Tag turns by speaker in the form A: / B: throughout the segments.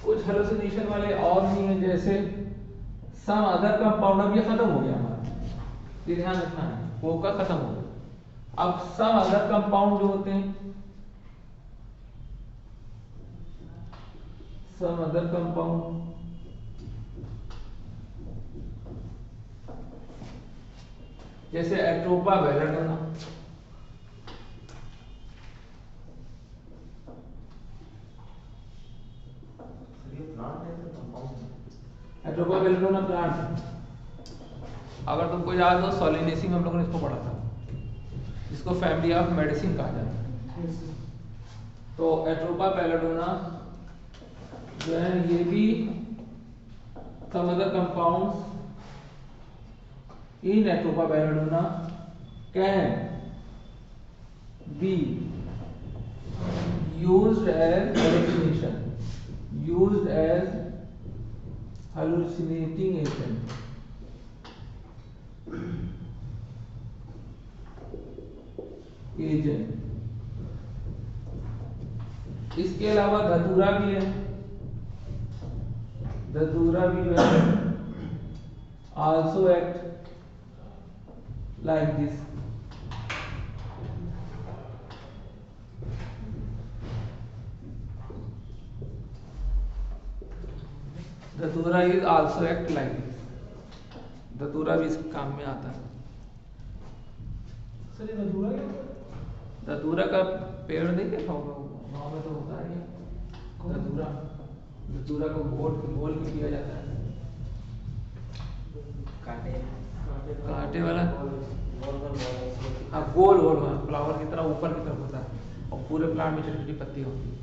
A: कुछ हेलुसिनेशन वाले और भी हैं, जैसे सम अदर कंपाउंड। अब ये खत्म हो गया हमारा, ये ध्यान रखना है, कोका खत्म हो गया। अब सम अदर कंपाउंड जो होते हैं, सम अदर कंपाउंड जैसे Atropa belladonna, Atropa belladonna plant. अगर तुमको याद हो सोलिनेसी में हम लोगों ने इसको पढ़ा था, इसको फैमिली ऑफ मेडिसिन कहा जाता है। तो एट्रोपा बेलाडोना जो है ये भी some other compounds in Atropa belladonna can be used as hallucination, used as hallucinating agent, इसके अलावा धतूरा भी है, धतूरा भी है, also act like this. धतूरा is also act like this. धतूरा भी इस काम में आता है।
B: सर ये धतूरा क्या?
A: धतूरा का पेड़ नहीं देखा होगा, गाँव में तो होता है धतूरा। धतूरा को गोल के किया जाता है, कांटे वाला, हाँ गोल गोल, फ्लावर की तरह ऊपर की तरफ होता है और पूरे प्लांट में छोटी छोटी पत्ती होती है।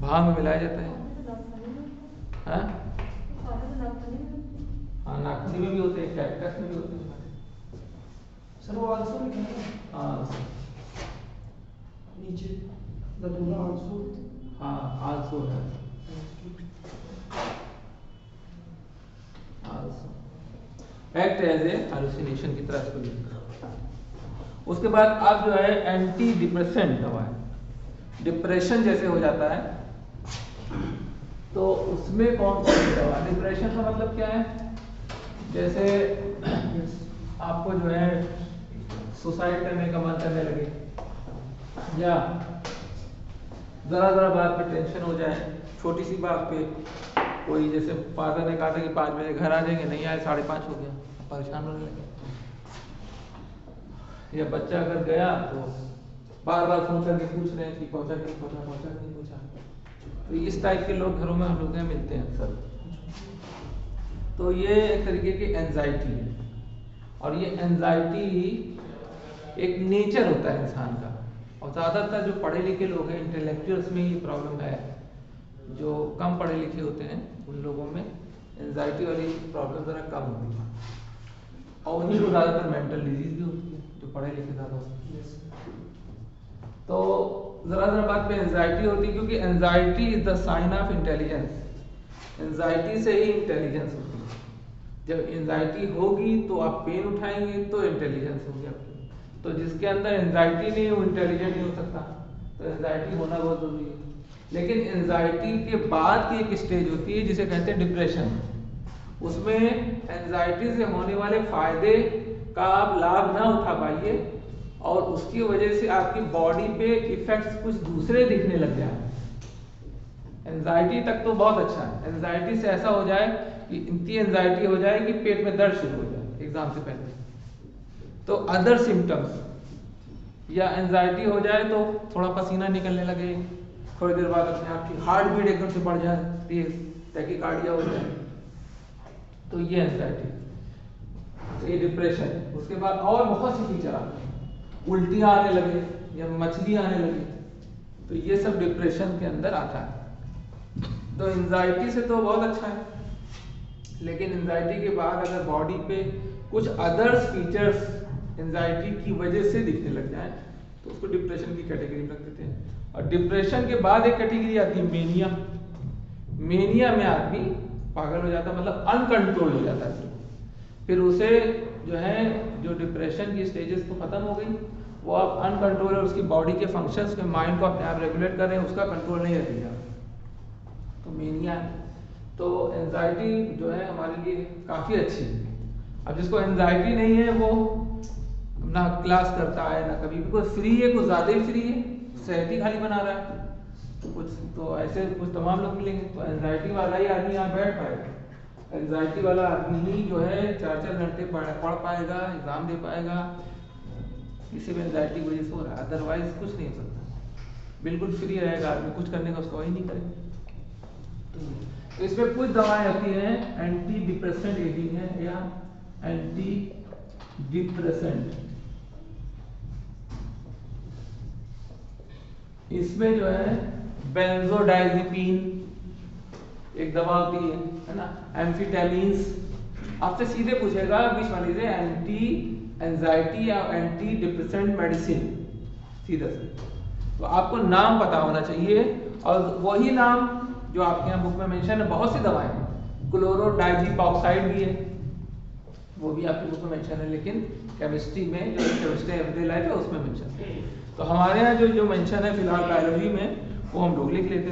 A: भांग में मिलाया जाता है। हाँ हाँ, नाखूनी में भी होते हैं, कैक्टस में भी होते हैं
B: सर। वो आंसू में क्या है?
A: हाँ
B: नीचे धतूरा आंसू।
A: हाँ आंसू है, एक्ट एज ए हालुसिनेशन की तरह इसको यूज करते हैं। उसके बाद अब जो है एंटी डिप्रेसेंट दवा है। डिप्रेशन जैसे हो जाता है तो उसमें कौन कौन सी दवा, डिप्रेशन का मतलब क्या है, जैसे आपको जो है सुसाइड करने का मन करने लगे, या जरा बात पे टेंशन हो जाए, छोटी सी बात पे कोई, जैसे फादर ने कहा था कि 5 बजे घर आ जाएंगे, नहीं आए, 5:30 हो गया, परेशान होने लगे। या बच्चा अगर गया तो बार बार फोन करके पूछ रहे हैं कि पहुंचा कि नहीं पहुंचा, पहुंचा कि नहीं पहुंचा। तो इस टाइप के लोग घरों में हम लोग यहाँ मिलते हैं अक्सर। तो ये एक तरीके की एंजाइटी है, और ये एंजाइटी एक नेचर होता है इंसान का, और ज़्यादातर जो पढ़े लिखे लोग हैं, इंटेलेक्चुअल्स में ये प्रॉब्लम है। जो कम पढ़े लिखे होते हैं उन लोगों में एंजाइटी वाली प्रॉब्लम ज़रा कम होती है, और उन्हीं को ज़्यादातर मेंटल डिजीज भी होती है, जो पढ़े लिखे ज़्यादा होते हैं। तो ज़रा बात पे एंजाइटी होती है, क्योंकि anxiety is the sign of intelligence. Anxiety से ही इंटेलिजेंस होती है। जब एंजाइटी होगी तो आप पेन उठाएंगे तो इंटेलिजेंस होगी आपकी। तो जिसके अंदर एंजाइटी नहीं है वो इंटेलिजेंट नहीं हो सकता। तो एंजाइटी होना बहुत जरूरी है। लेकिन एंजाइटी के बाद की एक स्टेज होती है जिसे कहते हैं डिप्रेशन। उसमें एंजाइटी से होने वाले फायदे का आप लाभ ना उठा पाइए, और उसकी वजह से आपकी बॉडी पे इफेक्ट्स कुछ दूसरे दिखने लग जाए। एंजाइटी तक तो बहुत अच्छा है, एंजाइटी से ऐसा हो जाए कि इतनी एंजाइटी हो जाए कि पेट में दर्द शुरू हो जाए एग्जाम से पहले। तो अदर सिम्टम्स, या एंजाइटी हो जाए तो थोड़ा पसीना निकलने लगे, थोड़ी देर बाद अपने आपकी हार्ट बीट एकदम से बढ़ जाए, तेज टैकीकार्डिया हो जाए, तो ये एंजाइटी, तो ये डिप्रेशन। उसके बाद और बहुत सी फीचर आते हैं, उल्टियाँ आने लगे या मछली आने लगी, तो ये सब डिप्रेशन के अंदर आता है। तो एंजाइटी से तो बहुत अच्छा है, लेकिन एंजाइटी के बाद अगर बॉडी पे कुछ अदर्स फीचर्स एंजाइटी की वजह से दिखने लग जाए तो उसको डिप्रेशन की कैटेगरी में रख देते हैं। और डिप्रेशन के बाद एक कैटेगरी आती है मेनिया। मेनिया में आदमी पागल हो जाता है, मतलब अनकंट्रोल हो जाता है। फिर उसे जो है, जो डिप्रेशन की स्टेजेस तो खत्म हो गई, वो आप अनकंट्रोल, उसकी बॉडी के फंक्शंस में माइंड को अपने आप रेगुलेट कर रहे हैं, उसका कंट्रोल नहीं रखेगा तो मेनिया। तो एंजाइटी जो है हमारे लिए काफ़ी अच्छी है। अब जिसको एंजाइटी नहीं है वो ना क्लास करता है ना कभी भी, कुछ फ्री है, कुछ ज़्यादा ही फ्री है, सेहत ही खाली बना रहा है कुछ, तो ऐसे कुछ तमाम लोग मिलेंगे। तो एंजाइटी वाला ही आदमी यहाँ बैठ पाएगा, एंजाइटी वाला आदमी ही जो है 4-4 घंटे पढ़ पाएगा, एग्ज़ाम दे पाएगा, किसी भी एंजाइटी की वजह से हो रहा है, अदरवाइज कुछ नहीं हो सकता। बिल्कुल फ्री रहेगा आदमी, कुछ करने का उसको ही नहीं करेगा। तो इसमें कुछ दवाएं होती हैं, एंटी डिप्रेसेंट एजेंट है या एंटी डिप्रेसेंट। इसमें जो है बेंजोडाइजिपीन एक दवा होती है ना, एम्फीटेमिन्स। आपसे सीधे पूछेगा which one is anti anxiety या एंटी डिप्रेसेंट मेडिसिन, सीधा से। तो आपको नाम पता होना चाहिए, और वही नाम जो आपके यहाँ बुक में मेंशन है। बहुत सी दवाएं हैं, क्लोरोडाइजिपॉक्साइड भी है, वो भी आपकी बुक में मेंशन है, लेकिन केमिस्ट्री में जो केमिस्ट्री एवरीडे लाइफ है उसमें मेंशन है। तो हमारे यहाँ जो मेंशन है फिलहाल बायोलॉजी में, वो हम लोग लिख लेते।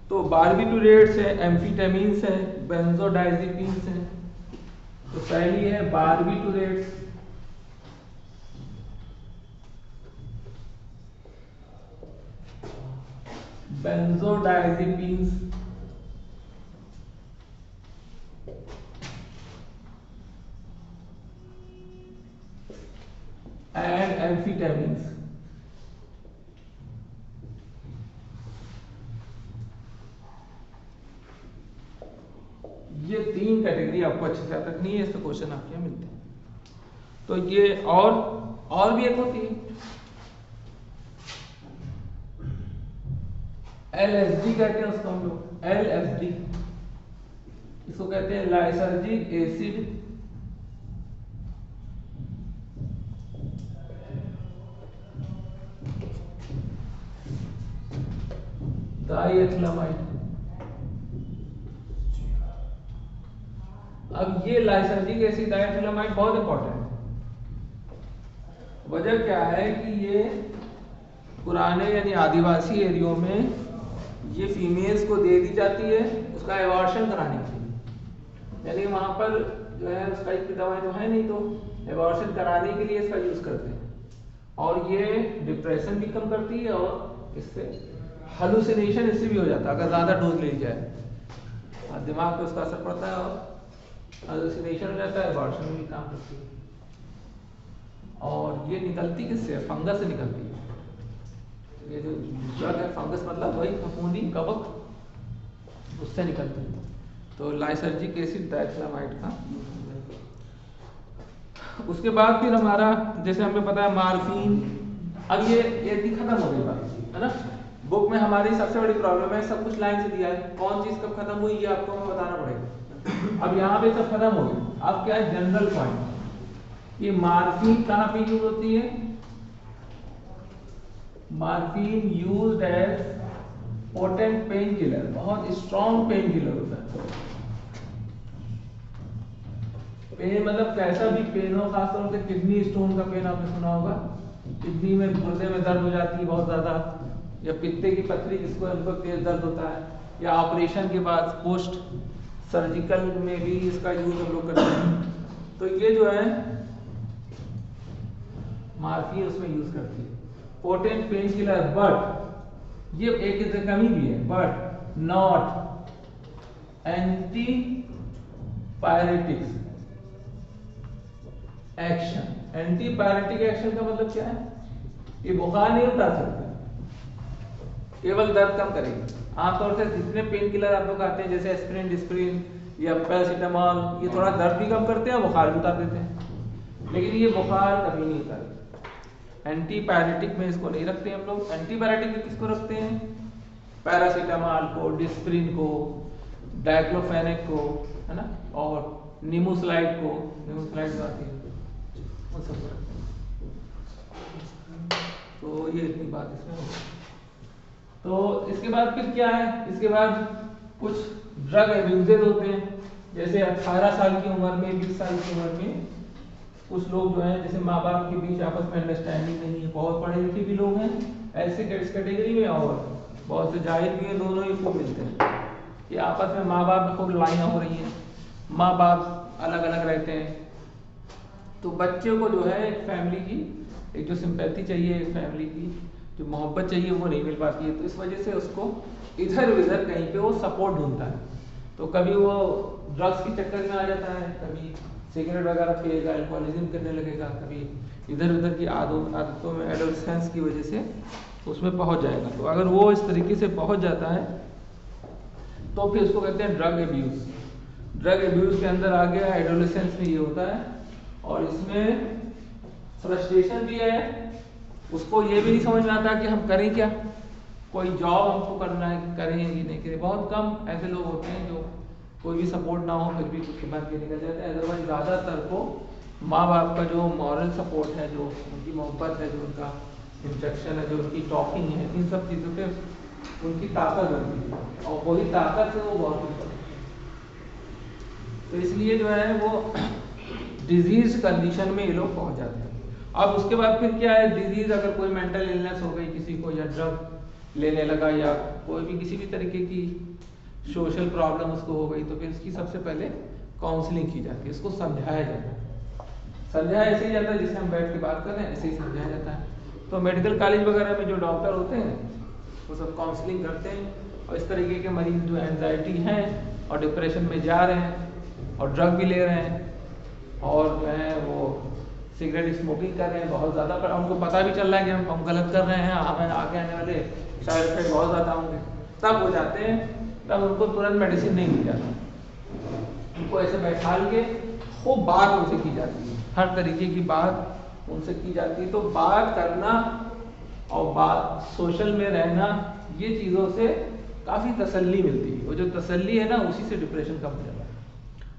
A: तो बारबिटूरेट्स है, एम्फीटेमिन्स है, बेंजोडाइजिपीन्स है। तो पहली है बारबिटूरेट्स, बेंजोडाइजिपीन्स, एंड एम्फीटेमिन्स। ये 3 कैटेगरी आपको अच्छे से याद रखनी है, इससे क्वेश्चन आपके यहाँ मिलते हैं। तो ये और भी एक होती है LSD कहते हैं उसको हम लोग, LSD। इसको कहते हैं लाइसर्जिक एसिड डाइएथैलेमाइड। अब ये लाइसर्जिक एसिड डाइएथैलेमाइड बहुत इंपॉर्टेंट है। वजह क्या है कि ये पुराने यानी आदिवासी एरियो में ये फीमेल्स को दे दी जाती है उसका एबॉर्शन कराने के लिए, यानी वहां पर जो है उस टाइप की दवाएं तो है नहीं, तो एबॉर्शन कराने के लिए इसका यूज करते हैं। और ये डिप्रेशन भी कम करती है, और इससे हालुसिनेशन इससे भी हो जाता है अगर ज़्यादा डोज ले जाए, और दिमाग पे उसका असर पड़ता है और हालुसिनेशन हो जाता है, एबॉर्शन में भी काम करती है। और ये निकलती किससे है? फंगस से निकलती है। ये जो ड्रग है, फंगस मतलब वही फफूंदी कवक, उससे निकलती है। तो लाइसर्जिक एसिड डाइएथैलेमाइड का। उसके बाद फिर हमारा जैसे हमें पता है मार्फिन। अब ये खत्म हो गई बात है ना। बुक में हमारी सबसे बड़ी प्रॉब्लम है, सब कुछ लाइन से दिया है, कौन चीज कब खत्म हुई ये आपको हमें बताना पड़ेगा। अब यहाँ पे सब खत्म हो गई। अब क्या है जनरल पॉइंट, ये मार्फिन कहाँ पे यूज होती है? Morphine used as potent pain killer, बहुत स्ट्रॉन्ग पेन किलर होता है। पेन मतलब कैसा भी पेन हो, खासतौर से किडनी स्टोन का पेन आपने सुना होगा, किडनी में गुर्दे में दर्द हो जाती है बहुत ज्यादा, या पित्ते की पथरी जिसको हमको तेज दर्द होता है, या ऑपरेशन के बाद पोस्ट सर्जिकल में भी इसका यूज हम लोग करते हैं। तो ये जो है मार्फिन उसमें यूज करती है, पोटेंट पेन किलर। बट ये एक कमी भी है, but not anti pyretics action. Anti pyretic action का मतलब क्या है? ये बुखार नहीं उतार सकता, केवल दर्द कम करेगी। आमतौर से जितने पेन किलर आप लोग आते हैं जैसे एस्पिरिन, डिस्प्रिन या पैरासीटामोल, ये थोड़ा दर्द भी कम करते हैं, बुखार भी उतार देते हैं, लेकिन ये बुखार कभी नहीं उतारते। एंटीपायरेटिक में इसको नहीं रखते हम लोग। एंटीपायरेटिक में किसको रखते हैं? पैरासीटामोल को, डिस्प्रिन को, डाइक्लोफेनेक को, है ना, और निमोसलाइड को, निमोसलाइड आती है, वो सब रखते हैं। तो ये इतनी बात इसमें होगी। तो इसके बाद फिर क्या है? इसके बाद कुछ ड्रग एब्यूजेज होते हैं, जैसे 18 साल की उम्र में, 20 साल की उम्र में कुछ लोग जो हैं जैसे माँ बाप के बीच आपस में अंडरस्टैंडिंग नहीं है, बहुत पढ़े लिखे भी लोग हैं ऐसे कैटेगरी में, और बहुत से जाहिल भी हैं, दोनों ही खूब मिलते हैं कि आपस में माँ बाप में खूब लड़ाइयाँ हो रही हैं, माँ बाप अलग अलग रहते हैं। तो बच्चे को जो है एक फैमिली की एक जो सिंपैथी चाहिए, एक फैमिली की जो मोहब्बत चाहिए वो नहीं मिल पाती है। तो इस वजह से उसको इधर उधर कहीं पे वो सपोर्ट ढूंढता है। तो कभी वो ड्रग्स के चक्कर में आ जाता है, कभी सिगरेट वगैरह पिएगा, अल्कोहलिज्म करने लगेगा, कभी इधर उधर की आदतों में एडोलसेंस की वजह से उसमें पहुंच जाएगा। तो अगर वो इस तरीके से पहुंच जाता है तो फिर उसको कहते हैं ड्रग एब्यूज़। ड्रग एब्यूज़ के अंदर आ गया एडोलसेंस में ये होता है, और इसमें फ्रस्ट्रेशन भी है, उसको ये भी नहीं समझ में आता कि हम करें क्या, कोई जॉब हमको करना है कि करें कि नहीं करें। बहुत कम ऐसे लोग होते हैं जो कोई भी सपोर्ट ना हो फिर भी कुछ के बाद के निकल जाते हैं। अदरवाइज ज़्यादातर को माँ बाप का जो मॉरल सपोर्ट है, जो उनकी मोहब्बत है, जो उनका इंस्ट्रक्शन है, जो उनकी टॉकिंग है, इन सब चीज़ों पे उनकी ताकत बनती है, और वही ताकत से वो बहुत कुछ करते हैं। तो इसलिए जो है वो डिजीज कंडीशन में ये लोग पहुंच जाते हैं। अब उसके बाद फिर क्या है, डिजीज अगर कोई मेंटल इलनेस हो गई किसी को, या ड्रग लेने लगा, या कोई भी किसी भी तरीके की सोशल प्रॉब्लम उसको हो गई, तो फिर इसकी सबसे पहले काउंसलिंग की जाती है, इसको समझाया जाता है। समझाया ऐसे ही जाता है जिससे हम बैठ के बात कर रहे हैं, ऐसे ही समझाया जाता है। तो मेडिकल कॉलेज वगैरह में जो डॉक्टर होते हैं वो सब काउंसलिंग करते हैं, और इस तरीके के मरीज जो एंजाइटी हैं और डिप्रेशन में जा रहे हैं और ड्रग भी ले रहे हैं और जो है वो सिगरेट स्मोकिंग कर रहे हैं बहुत ज़्यादा, पर उनको पता भी चल रहा है कि हम गलत कर रहे हैं, हमें आगे आने वाले साइड इफेक्ट बहुत ज़्यादा होंगे, तब हो जाते हैं, तब उनको तुरंत मेडिसिन नहीं दी जाती। उनको ऐसे बैठा के खूब बात उनसे की जाती है, हर तरीके की बात उनसे की जाती है। तो बात करना और बात सोशल में रहना, ये चीज़ों से काफ़ी तसल्ली मिलती है। वो जो तसल्ली है ना, उसी से डिप्रेशन कम हो जाता है।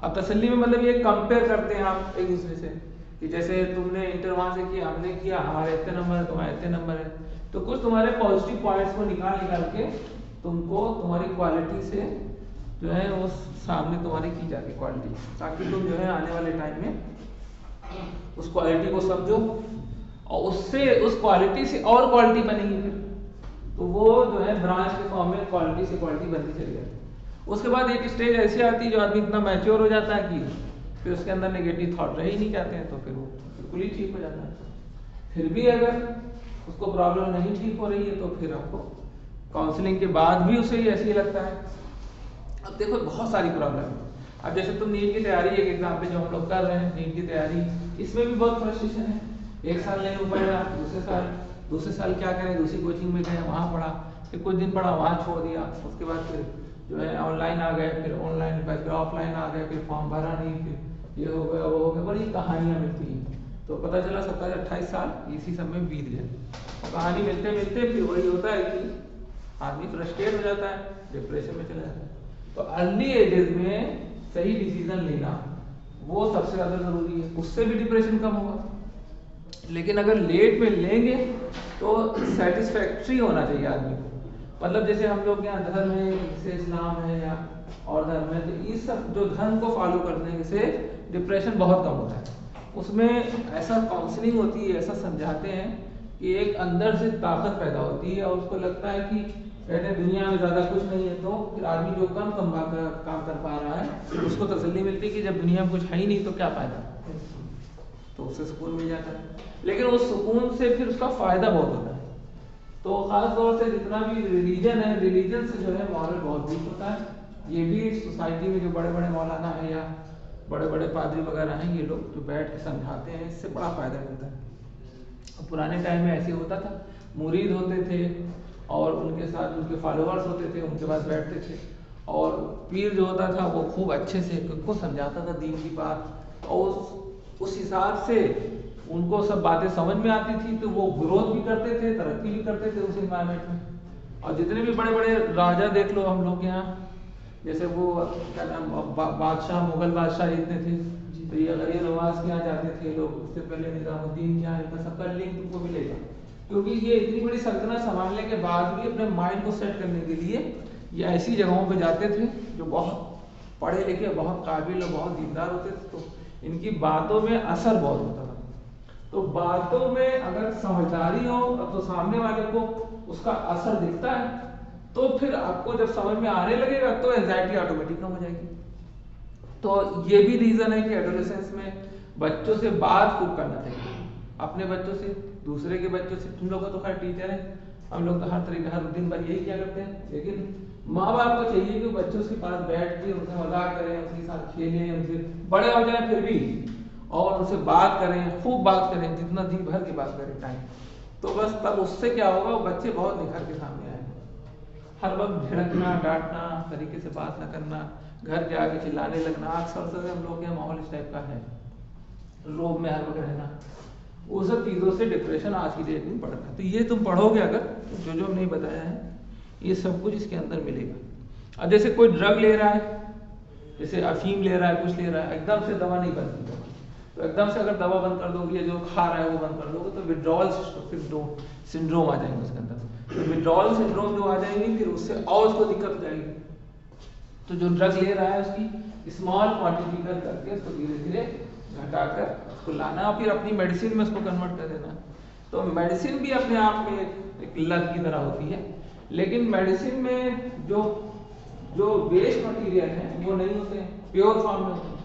A: अब तसल्ली में मतलब ये कंपेयर करते हैं आप एक दूसरे से, कि जैसे तुमने इंटर वहाँ से किया, हमने किया, हमारे इतने नंबर है, तुम्हारे इतने नंबर है, तो कुछ तुम्हारे पॉजिटिव पॉइंट्स को निकाल के तुमको तुम्हारी क्वालिटी से जो है वो सामने तुम्हारी की जाती है क्वालिटी, ताकि तुम जो है आने वाले टाइम में उस क्वालिटी को समझो और उससे उस क्वालिटी से और क्वालिटी बनेगी। फिर तो वो जो है ब्रांच के फॉर्म में क्वालिटी से क्वालिटी बनती चली जाती है। उसके बाद एक स्टेज ऐसी आती है जो आदमी इतना मैच्योर हो जाता है कि फिर उसके अंदर नेगेटिव थॉट रह ही नहीं जाते हैं, तो फिर वो बिल्कुल ही ठीक हो जाता है। फिर भी अगर उसको प्रॉब्लम नहीं ठीक हो रही है तो फिर आपको काउंसलिंग के बाद भी उसे ही ऐसे ही लगता है। अब देखो बहुत सारी प्रॉब्लम है। अब जैसे तुम नीट की तैयारी, एक एग्जाम पे जो हम लोग कर रहे हैं नीट की तैयारी, इसमें भी बहुत फ्रस्ट्रेशन है। एक साल नहीं हो पाया, दूसरे साल क्या करें, दूसरी कोचिंग में गए, वहाँ पढ़ा, फिर कुछ दिन पढ़ा, वहाँ छोड़ दिया, उसके बाद फिर जो है ऑनलाइन आ गए, फिर ऑनलाइन फिर ऑफलाइन आ गए, फिर फॉर्म भरा नहीं, फिर ये हो गया वो हो गया, बड़ी कहानियाँ मिलती हैं। तो पता चला 27-28 साल इसी सब में बीत गए, और कहानी मिलते मिलते फिर वही होता है कि आदमी फ्रस्ट्रेट हो जाता है, डिप्रेशन में चला जाता है। तो अर्ली एजेस में सही डिसीजन लेना वो सबसे ज़्यादा ज़रूरी है, उससे भी डिप्रेशन कम होगा। लेकिन अगर लेट में लेंगे तो सेटिस्फैक्ट्री होना चाहिए आदमी को। मतलब जैसे हम लोग यहाँ धर्म है, जैसे इस्लाम है या और धर्म है, तो इस सब जो धर्म को फॉलो करने से डिप्रेशन बहुत कम होता है। उसमें ऐसा काउंसलिंग होती है, ऐसा समझाते हैं कि एक अंदर से ताकत पैदा होती है, और उसको लगता है कि कहते हैं दुनिया में ज़्यादा कुछ नहीं है, तो फिर आदमी जो काम कर पा रहा है उसको तसल्ली मिलती है कि जब दुनिया में कुछ है ही नहीं तो क्या फ़ायदा, तो उससे सुकून मिल जाता है। लेकिन उस सुकून से फिर उसका फ़ायदा बहुत होता है। तो ख़ास तौर से जितना भी रिलीजन है, रिलीजन से जो है मॉरल बहुत वीक होता है। ये भी सोसाइटी में जो बड़े बड़े मौलाना हैं या बड़े बड़े पादरी वगैरह हैं, ये लोग जो बैठ के समझाते हैं, इससे बड़ा फ़ायदा मिलता है। पुराने टाइम में ऐसे होता था, मुरीद होते थे और उनके साथ उनके फॉलोअर्स होते थे, उनके पास बैठते थे, और पीर जो होता था वो खूब अच्छे से उनको समझाता था दीन की बात, और उस हिसाब से उनको सब बातें समझ में आती थी, तो वो ग्रोथ भी करते थे, तरक्की भी करते थे उस इन्वायरमेंट में। और जितने भी बड़े बड़े राजा देख लो हम लोग यहाँ, जैसे वो क्या नाम बादशाह, मुगल बादशाह जितने थे, तो ये अगर ये नवाज के यहाँ जाते थे लोग, उससे पहले निजामुद्दीन के यहाँ, इनका सबका लिंक तुमको मिलेगा, क्योंकि ये इतनी बड़ी सल्तनत संभालने के बाद भी अपने माइंड को सेट करने के लिए ये ऐसी जगहों पे जाते थे जो बहुत पढ़े लिखे, बहुत काबिल और बहुत दीनदार होते थे। तो इनकी बातों में असर बहुत होता था। तो बातों में अगर समझदारी हो तो सामने वाले को उसका असर दिखता है, तो फिर आपको जब समझ में आने लगेगा तो एंजाइटी ऑटोमेटिक कम हो जाएगी। तो ये भी रीजन है कि एडोलेसेंस में बच्चों से बात खूब करना चाहिए, अपने बच्चों से, दूसरे के बच्चों से। तुम लोग का तो खैर टीचर है, हम लोग तो हर तरीके हर दिन भर यही क्या करते हैं, लेकिन माँ बाप को चाहिए कि बच्चों के पास बैठ के उनसे मजाक करें, उनके साथ खेलें, उनसे बड़े हो जाए फिर भी, और उनसे बात करें, खूब बात करें, जितना दिन भर की बात करें टाइम। तो बस तब उससे क्या होगा, वो बच्चे बहुत निखर के सामने आएंगे। हर वक्त झिड़कना, डांटना, तरीके से बात न करना, घर के आगे चिल्लाने लगना, अक्सर से हम लोग के माहौल इस टाइप का है, रोब में हर वक्त रहना, वो सब चीज़ों से डिप्रेशन आज की डेट में बढ़ता है। तो ये तुम पढ़ोगे अगर, जो जो हमने बताया है, ये सब कुछ इसके अंदर मिलेगा। अब जैसे कोई ड्रग ले रहा है, जैसे अफीम ले रहा है, कुछ ले रहा है, एकदम से दवा नहीं बनती। तो एकदम से अगर दवा बंद कर दोगे, जो खा रहा है वो बंद कर दोगे, तो विड्रॉल सिंड्रोम आ जाएंगे उसके अंदर। तो विड्रॉल सिंड्रोम जो आ जाएंगी, फिर उससे और उसको दिक्कत हो जाएगी। तो जो ड्रग ले रहा है उसकी स्मॉल क्वांटिटी कर करके उसको धीरे धीरे घटाकर उसको लाना, और फिर अपनी मेडिसिन में उसको कन्वर्ट कर देना। तो मेडिसिन भी अपने आप में एक लत की तरह होती है, लेकिन मेडिसिन में जो वेस्ट मटेरियल है वो नहीं होते हैं, प्योर फॉर्म में होते हैं।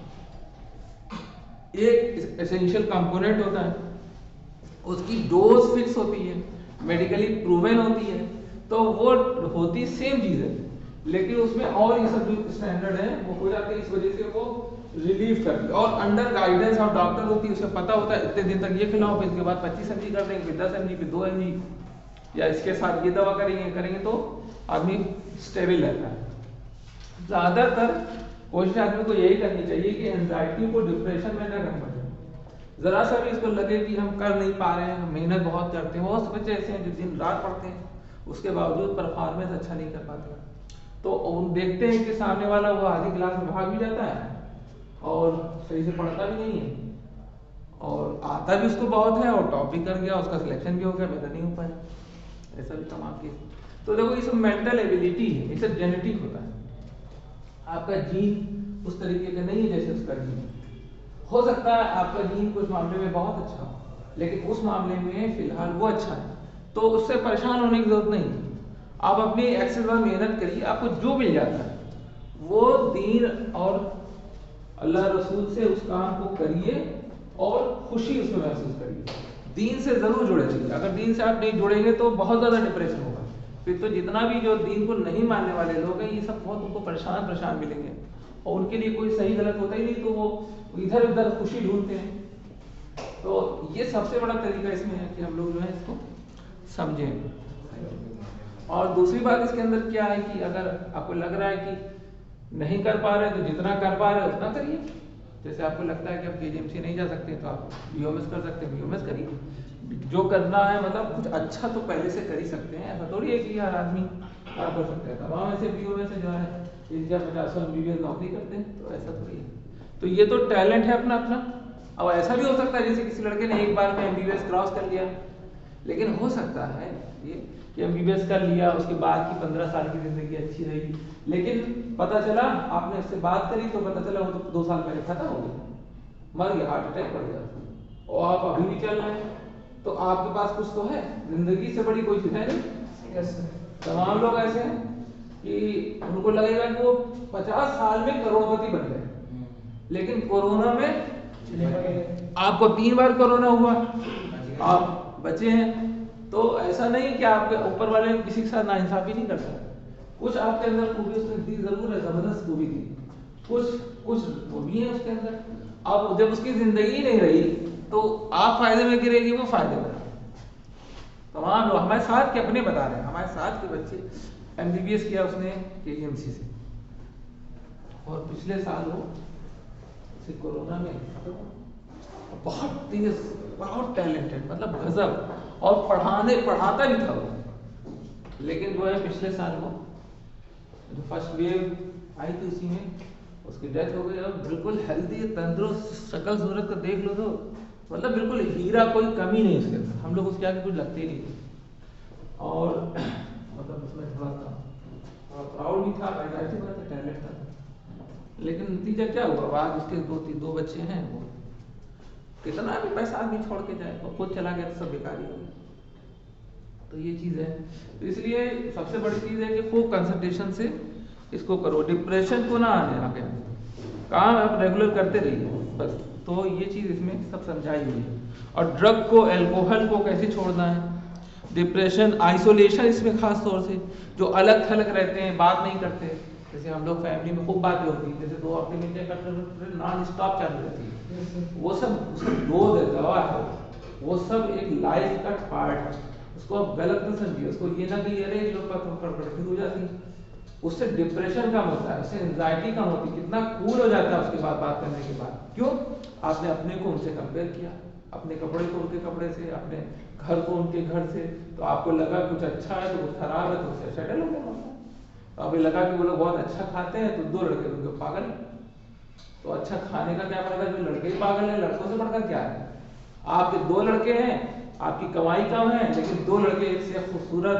A: एक एसेंशियल कंपोनेंट होता है, उसकी डोज फिक्स होती है, मेडिकली प्रूवन होती है, तो वो होती सेम चीज है, लेकिन उसमें और ये सब जो स्टैंडर्ड है वो हो जाते हैं, इस वजह से वो रिलीफ करती है, और अंडर गाइडेंस ऑफ डॉक्टर होती है। उसे पता होता है इतने दिन तक ये खिलाओ, फिर इसके बाद 25 mg कर देंगे, फिर 10 mg, फिर 2 mg, या इसके साथ ये दवा करेंगे तो आदमी स्टेबल रहता है। ज्यादातर कोशिश आदमी को यही करनी चाहिए कि एंजाइटी को डिप्रेशन में न कन्वर्ट करें। जरा सा भी इसको लगे कि हम कर नहीं पा रहे हैं, हम मेहनत बहुत करते हैं, बहुत बच्चे ऐसे हैं जो दिन रात पढ़ते हैं, उसके बावजूद परफॉर्मेंस अच्छा नहीं कर पाते, तो हम देखते हैं कि सामने वाला वो आधी क्लास में भाग भी जाता है और सही से पढ़ता भी नहीं है, और आता भी उसको बहुत है, और टॉप भी कर गया, उसका सिलेक्शन भी हो गया, मेरा नहीं हो पाया। ऐसा भी तमाम केस। तो देखो, ये सब मेंटल एबिलिटी है, ये सब जेनेटिक होता है। आपका जीन उस तरीके का नहीं है जैसे उसका जीन। हो सकता है आपका जीन कुछ मामले में बहुत अच्छा हो, लेकिन उस मामले में फिलहाल वो अच्छा है, तो उससे परेशान होने की जरूरत नहीं। आप अपनी एक्सेस बार मेहनत करिए, आपको जो मिल जाता है वो दीन और अल्लाह रसूल से उस काम को करिए और खुशी उसमें महसूस करिए। दीन से जरूर जुड़े रहिए। अगर दीन से आप नहीं जुड़ेंगे तो बहुत ज्यादा डिप्रेशन होगा। फिर तो जितना भी जो दीन को नहीं मानने वाले लोग हैं, ये सब बहुत उनको परेशान मिलेंगे, और उनके लिए कोई सही गलत होता ही नहीं, तो वो इधर उधर खुशी ढूंढते हैं। तो ये सबसे बड़ा तरीका इसमें है कि हम लोग जो है इसको समझें। और दूसरी बात इसके अंदर क्या है कि अगर आपको लग रहा है कि नहीं कर पा रहे, तो जितना कर पा रहे उतना करिए। जैसे आपको लगता है कि आप केजीएमसी नहीं जा सकते, तो आप बीओएमएस कर सकते हैं, बीओएमएस करिए। जो करना है, मतलब कुछ अच्छा तो पहले से कर ही सकते हैं, ऐसा थोड़ी है कि हर आदमी क्या कर सकता है। तमाम ऐसे बीओएमएस से जो है 50 एमबीबीएस नौकरी करते हैं, तो ऐसा थोड़ी है। तो ये तो टैलेंट है अपना अपना। अब ऐसा भी हो सकता है जैसे किसी लड़के ने एक बार में एमबीबीएस क्रॉस कर लिया, लेकिन हो सकता है ये कि एमबीबीएस कर लिया, उसके बाद की 15 साल की जिंदगी अच्छी रही, लेकिन पता चला आपने उससे बात करी तो पता चला वो तो 2 साल पहले खत्म हो गया, मर गया, हार्ट अटैक पड़ गया, और आप अभी भी चल रहे हैं। तो आपके पास कुछ तो है, जिंदगी से बड़ी कोई चीज है नहीं। तमाम लोग ऐसे हैं कि उनको लगेगा कि वो 50 साल में करोड़पति बन गए, लेकिन कोरोना में आपको 3 बार कोरोना हुआ, आप बचे हैं। तो ऐसा नहीं कि आपके ऊपर वाले किसी के साथ नाइंसाफी नहीं करता। कुछ आपके अंदर खूबी उसने दी जरूर है, जबरदस्त खूबी दी, कुछ वो भी है उसके अंदर। अब जब उसकी जिंदगी नहीं रही तो आप फायदे में गिरेगी, वो फायदे में। तमाम लोग हमारे साथ के अपने बता रहे हैं, हमारे साथ के बच्चे एमबीबीएस किया उसने केजीएमसी से, और पिछले साल वो कोरोना में बहुत तेज, बहुत टैलेंटेड, मतलब गजब, और पढ़ाता भी था वो। लेकिन वो है पिछले साल वो जो फर्स्ट वेव आई थी उसी में उसकी डेथ हो गई, और बिल्कुल हेल्दी तंदुरुस्त, शक्ल सूरत को देख लो तो मतलब बिल्कुल हीरा, कोई कमी नहीं उसके अंदर। हम लोग उसके आगे कुछ लगते ही नहीं थे, और मतलब उसमें थोड़ा प्राउड भी था, टैलेंट था। लेकिन नतीजा क्या हुआ, आज उसके दो बच्चे हैं, वो कितना भी पैसा आदमी छोड़ के जाए और खुद चला गया तो सब बेकार ही हो गया। तो ये चीज़ है। तो इसलिए सबसे बड़ी चीज़ है कि खूब कंसंट्रेशन से इसको करो, डिप्रेशन को ना आने आगे, काम आप रेगुलर करते रहिए बस। तो ये चीज़ इसमें सब समझाई हुई है। और ड्रग को, एल्कोहल को कैसे छोड़ना है, डिप्रेशन, आइसोलेशन, इसमें खास तौर से जो अलग थलग रहते हैं, बात नहीं करते, जैसे हम लोग फैमिली में खूब बातें होती है, जैसे 2 हफ्ते में करते नॉन स्टॉप चालू रहती है, वो सब डोज है, दवा है, वो सब एक लाइफ का पार्ट है। उसको आप गलत न समझिए, उसको ये ना कि अरे लोग कड़कड़ी हो जाती है, उससे डिप्रेशन कम होता है, उससे एंजाइटी कम होती है, कितना कूल हो जाता है उसके बाद बात करने के बाद। क्यों? आपने अपने को उनसे कंपेयर किया, अपने कपड़े को उनके कपड़े से, अपने घर को उनके घर से, तो आपको लगा कुछ अच्छा है तो कुछ खराब है, तो उससे सेटल हो गया मामला। तो अभी लगा कि वो लोग बहुत अच्छा खाते हैं तो 2 लड़के उनके पागल हैं। तो अच्छा खाने का क्या फायदा, जो लड़के ही पागल हैं, लड़कों से बढ़कर क्या है। आपके 2 लड़के हैं, आपकी कमाई कम है, लेकिन 2 लड़के एक से खूबसूरत,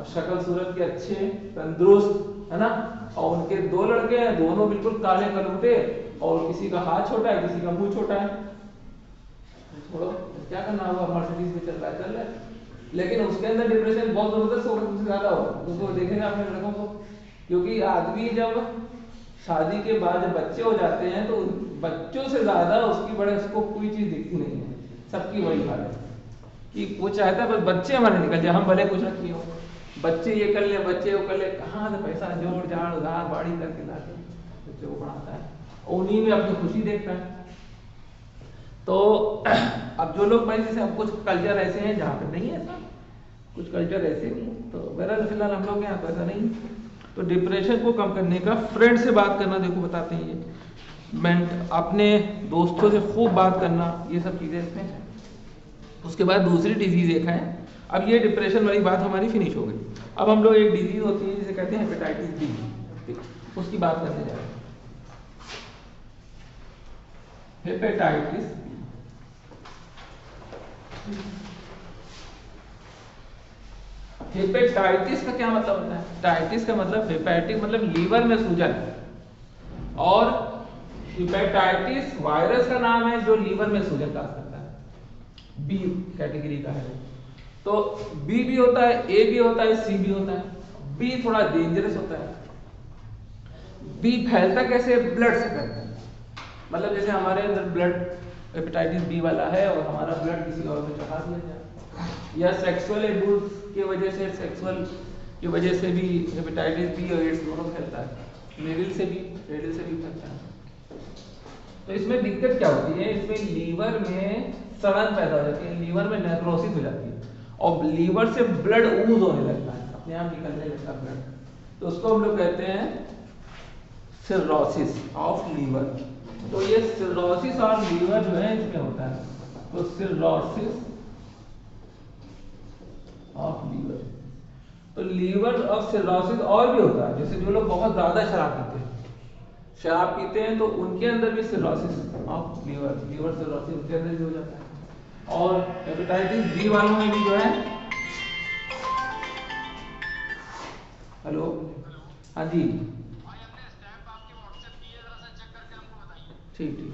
A: शक्ल सूरत के अच्छे, तंदुरुस्त, है ना, और उनके 2 लड़के हैं, दोनों बिल्कुल काले कलूटे, और किसी का हाथ छोटा है, किसी का मुंह छोटा है। छोड़ो, क्या करना होगा, मर्सिडीज में चल रहा है, चल रहा है, लेकिन उसके अंदर डिप्रेशन बहुत जबरदस्त होगा, तुमसे ज्यादा होगा, उसको देखेगा अपने लड़कों को। क्योंकि आदमी जब शादी के बाद जब बच्चे हो जाते हैं तो बच्चों से ज्यादा उसकी बड़े उसको कोई चीज दिखती नहीं है। सबकी वही हाल है कि वो चाहता है बस बच्चे हमारे निकल जाए, हम भले कुछ ना किए हो, बच्चे ये कर ले, बच्चे वो कर ले, कहाँ से पैसा जोड़ जाड़ उधार बाड़ी करके लाके बच्चे को पढ़ाता है, और उन्हीं में अपनी खुशी देखता है। तो अब जो लोग भाई, जैसे अब कुछ कल्चर ऐसे हैं जहाँ पे नहीं है ऐसा, कुछ कल्चर ऐसे नहीं है, तो बहरहाल फिलहाल हम लोग यहाँ पर ऐसा नहीं। तो डिप्रेशन को कम करने का, फ्रेंड से बात करना, देखो बताते हैं ये, अपने दोस्तों से खूब बात करना, ये सब चीज़ें इसमें हैं। उसके बाद दूसरी डिजीज एक है, अब ये डिप्रेशन वाली बात हमारी फिनिश हो गई। अब हम लोग एक डिजीज होती है जिसे कहते हैं हेपेटाइटिस बी, उसकी बात करने जा रहे हैं। हेपेटाइटिस हेपेटाइटिस का क्या मतलब होता है? टाइटिस का मतलब, हेपेटिक मतलब लीवर में सूजन, और हेपेटाइटिस वायरस का नाम है जो लीवर में सूजन का करता है। बी कैटेगरी का है, तो बी भी होता है, ए भी होता है, सी भी होता है। बी थोड़ा डेंजरस होता है। बी फैलता कैसे? ब्लड से फैलता है। मतलब जैसे हमारे अंदर ब्लड हेपेटाइटिस बी वाला है और हमारा ब्लड किसी और में चढ़ा दिया जाए, या सेक्सुअल एब्यूज की वजह से, सेक्सुअल की वजह से भी हेपेटाइटिस बी और एड्स दोनों फैलता है। रेडिल से भी फैलता है। तो इसमें दिक्कत क्या होती है? इसमें लीवर में सड़न पैदा हो जाती है, लीवर में नेक्रोसिस हो जाती है, और लीवर से ब्लड ऊज होने लगता है, अपने आप निकलने लगता है ब्लड। तो उसको हम लोग कहते हैं सिरोसिस ऑफ लीवर। तो ये सिरोसिस और लीवर जो है इसमें होता है, तो सिरोसिस ऑफ लीवर। तो लीवर ऑफ सिरोसिस और भी होता है, जैसे जो लोग बहुत ज्यादा शराब पीते हैं तो उनके अंदर भी सिरोसिस ऑफ लीवर सिरोसिस उनके अंदर भी हो जाता है। और हेपेटाइटिस बी वालों में भी जो है, हेलो, हाँ जी, ठीक ठीक।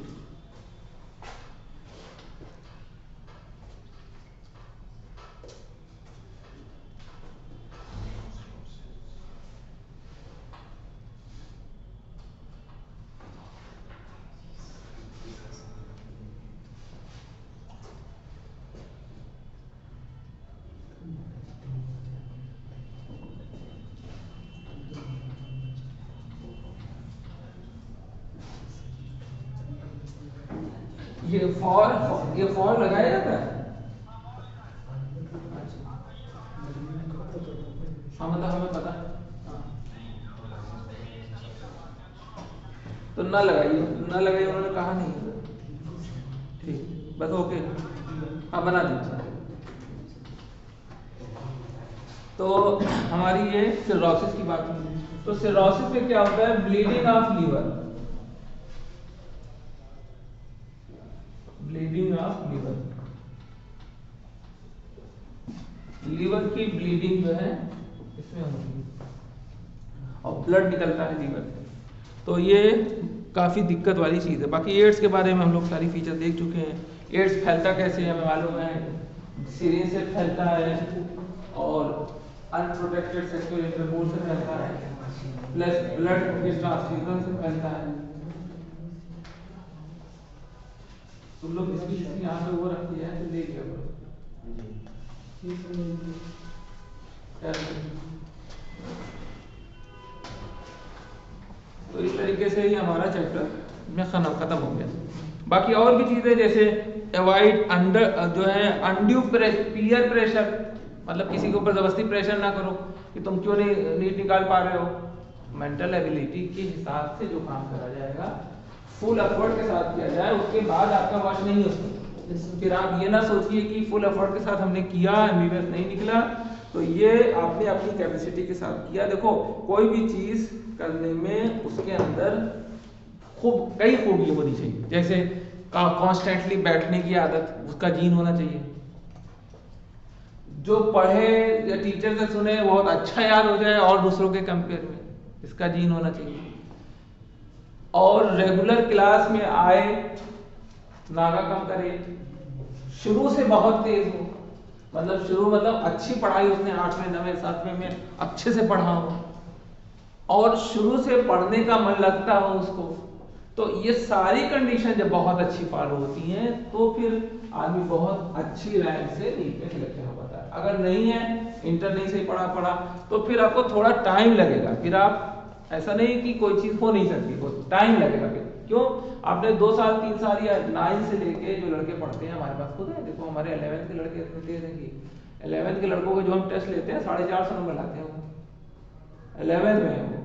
A: ये फॉर लगाया जाता है। हाँ मतलब हमें पता, तो ना लगाइए, उन्होंने कहा नहीं, ठीक, बस ओके, हाँ बना दीजिए। तो हमारी ये सिरोसिस की बात हुई। तो सिरोसिस में क्या होता है? ब्लीडिंग ऑफ लीवर, लीवर की ब्लीडिंग जो है इसमें होती है, और ब्लड निकलता है लीवर से। तो ये काफ़ी दिक्कत वाली चीज़ है। बाकी एड्स के बारे में हम लोग सारी फीचर देख चुके हैं। एड्स फैलता कैसे है हमें मालूम है, सीरिन से फैलता है और अनप्रोटेक्टेड सेक्सुअल इंटरकोर्स से फैलता है, प्लस ब्लड के ट्रांसफ्यूजन से फैलता है। तुम लोग इसकी यहाँ पे वो रखती है तो देख लिया करो। तो इस तरीके से ही हमारा चैप्टर में खत्म हो गया। बाकी और भी चीज़ें जैसे अवॉइड अनड्यू पीयर प्रेशर, मतलब किसी के ऊपर जबरदस्ती प्रेशर ना करो कि तुम क्यों नहीं नीट निकाल पा रहे हो। मेंटल एबिलिटी के हिसाब से जो काम करा जाएगा फुल एफर्ट के साथ किया जाए, उसके बाद आपका वॉश नहीं हो सकता। फिर आप ये ना सोचिए कि फुल एफर्ट के साथ हमने किया एमबीबीएस नहीं निकला, तो ये आपने अपनी कैपेसिटी के साथ किया। देखो कोई भी चीज़ करने में उसके अंदर कई खूबियाँ होनी चाहिए। जैसे कॉन्स्टेंटली बैठने की आदत, उसका जीन होना चाहिए। जो पढ़े या टीचर से सुने बहुत अच्छा याद हो जाए और दूसरों के कंपेयर में, इसका जीन होना चाहिए। और रेगुलर क्लास में आए, नागा कम करे, शुरू से बहुत तेज हो, मतलब शुरू मतलब अच्छी पढ़ाई उसने 8वें 9वें 7वें में अच्छे से पढ़ा हो और शुरू से पढ़ने का मन लगता हो उसको, तो ये सारी कंडीशन जब बहुत अच्छी फॉलो होती हैं तो फिर आदमी बहुत अच्छी रैंक से नीट में सिलेक्शन हो पाता है। अगर नहीं है, इंटर नहीं सही पढ़ा तो फिर आपको थोड़ा टाइम लगेगा। फिर आप ऐसा नहीं कि कोई चीज़ हो नहीं सकती, कोई टाइम लगेगा। फिर क्यों? आपने 2 साल 3 साल या 9 से लेके जो लड़के पढ़ते हैं, हमारे पास खुद है, देखो हमारे 11th के लड़के इतने तेज हैं कि 11th के लड़कों को जो हम टेस्ट लेते हैं 450 नंबर लाते हैं। वो 11th में है, वो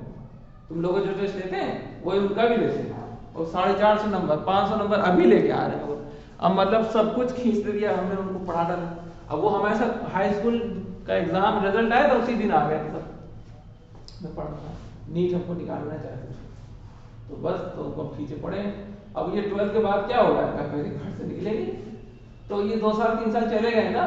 A: तुम लोग जो टेस्ट लेते हैं वही उनका भी लेते हैं और 450 नंबर 500 नंबर अभी लेके आ रहे हैं वो। अब मतलब सब कुछ खींच दिया हमने, उनको पढ़ा डाला। अब वो हमारे साथ हाई स्कूल का एग्जाम रिजल्ट आया था उसी दिन आ गए थे सब। मैं पढ़ता नीट हमको निकालना चाहते तो बस, तो उनको खींचे पड़े। अब ये 12th के बाद क्या होगा, पहले घर से निकलेंगे तो ये 2 साल 3 साल चले गए ना,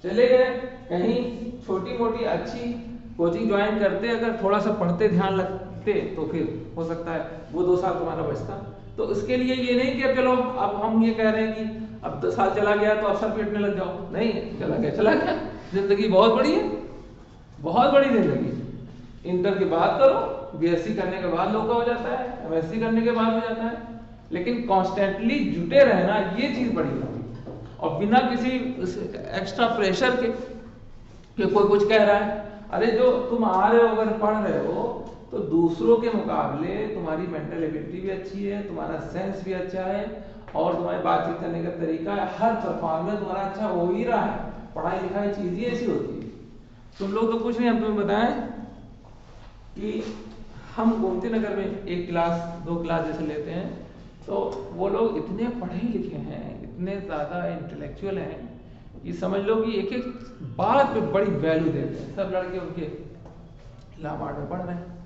A: चले गए कहीं छोटी मोटी अच्छी कोचिंग ज्वाइन करते, अगर थोड़ा सा पढ़ते ध्यान लगते तो फिर हो सकता है वो 2 साल तुम्हारा बचता। तो इसके लिए ये नहीं कि अब चलो अब हम ये कह रहे हैं कि अब 10 साल चला गया तो अफसर पीटने लग जाओ, नहीं, चला गया। जिंदगी बहुत बड़ी है, बहुत बड़ी जिंदगी। इंटर के बाद करो, बीएससी करने के बाद लोग का हो जाता है, एमएससी करने के बाद हो जाता है, लेकिन कॉन्स्टेंटली जुटे रहना ये चीज बड़ी है। और बिना किसी एक्स्ट्रा प्रेशर के कि कोई कुछ कह रहा है, अरे जो तुम आ रहे हो अगर पढ़ रहे हो तो दूसरों के मुकाबले तुम्हारी मेंटल एबिलिटी भी अच्छी है, तुम्हारा सेंस भी अच्छा है और तुम्हारी बातचीत करने का तरीका है, हर परफॉर्मेंस तुम्हारा अच्छा हो ही रहा है। पढ़ाई लिखाई चीज ही ऐसी होती है। तुम लोग तो कुछ नहीं, हम तुम्हें बताएं कि हम गोमती नगर में 1 क्लास 2 क्लास जैसे लेते हैं, तो वो लोग इतने पढ़े लिखे हैं, इतने ज़्यादा इंटेलेक्चुअल हैं कि समझ लो कि एक एक बात पे बड़ी वैल्यू देते हैं। सब लड़के उनके लामार्ड में पढ़ रहे हैं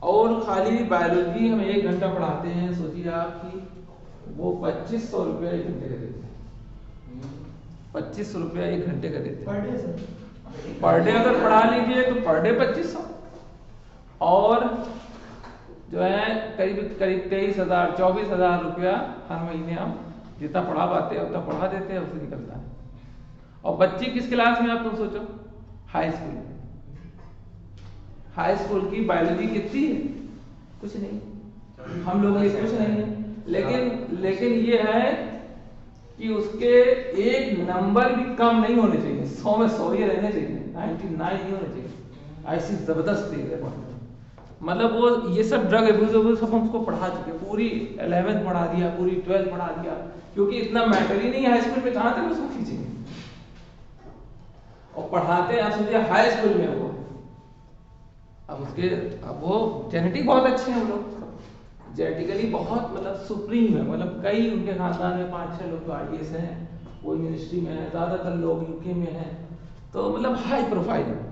A: और खाली बायोलॉजी हम 1 घंटा पढ़ाते हैं। सोचिए आप कि वो 2500 रुपया 1 घंटे का देते हैं। 2500 रुपया 1 घंटे का देते हैं
B: per day sir.
A: Per day अगर पढ़ा लीजिए तो पर डे 2500 और जो है करीब 23,000 24,000 रुपया हर महीने हम जितना पढ़ा पाते हैं उतना पढ़ा देते हैं, उससे निकलता है। और बच्ची किस क्लास में, आप तुम सोचो, हाई स्कूल। हाई स्कूल की बायोलॉजी कितनी है? कुछ नहीं, हम लोगों की कुछ नहीं है, लेकिन ये है कि उसके 1 नंबर भी कम नहीं होने चाहिए, 100 में 100 ही रहने चाहिए, 99 नहीं होने चाहिए। ऐसी जबरदस्त तेज है पढ़ने। मतलब वो ये सब ड्रग एब्यूज सब हम उसको पढ़ा चुके, पूरी 11th पढ़ा दिया, पूरी 12th पढ़ा दिया, क्योंकि इतना मैटर ही नहीं है हाई स्कूल में, कहाँ तक उसको खींचेंगे। और पढ़ाते हैं, सोचिए हाई स्कूल में वो, अब वो जेनेटिक बहुत अच्छे हैं, वो लोग जेनेटिकली बहुत मतलब सुप्रीम है। मतलब कई उनके खानदान में 5-6 लोग तो IAS हैं, कोई मिनिस्ट्री में है, ज़्यादातर लोग यूके में हैं, तो मतलब हाई प्रोफाइल है।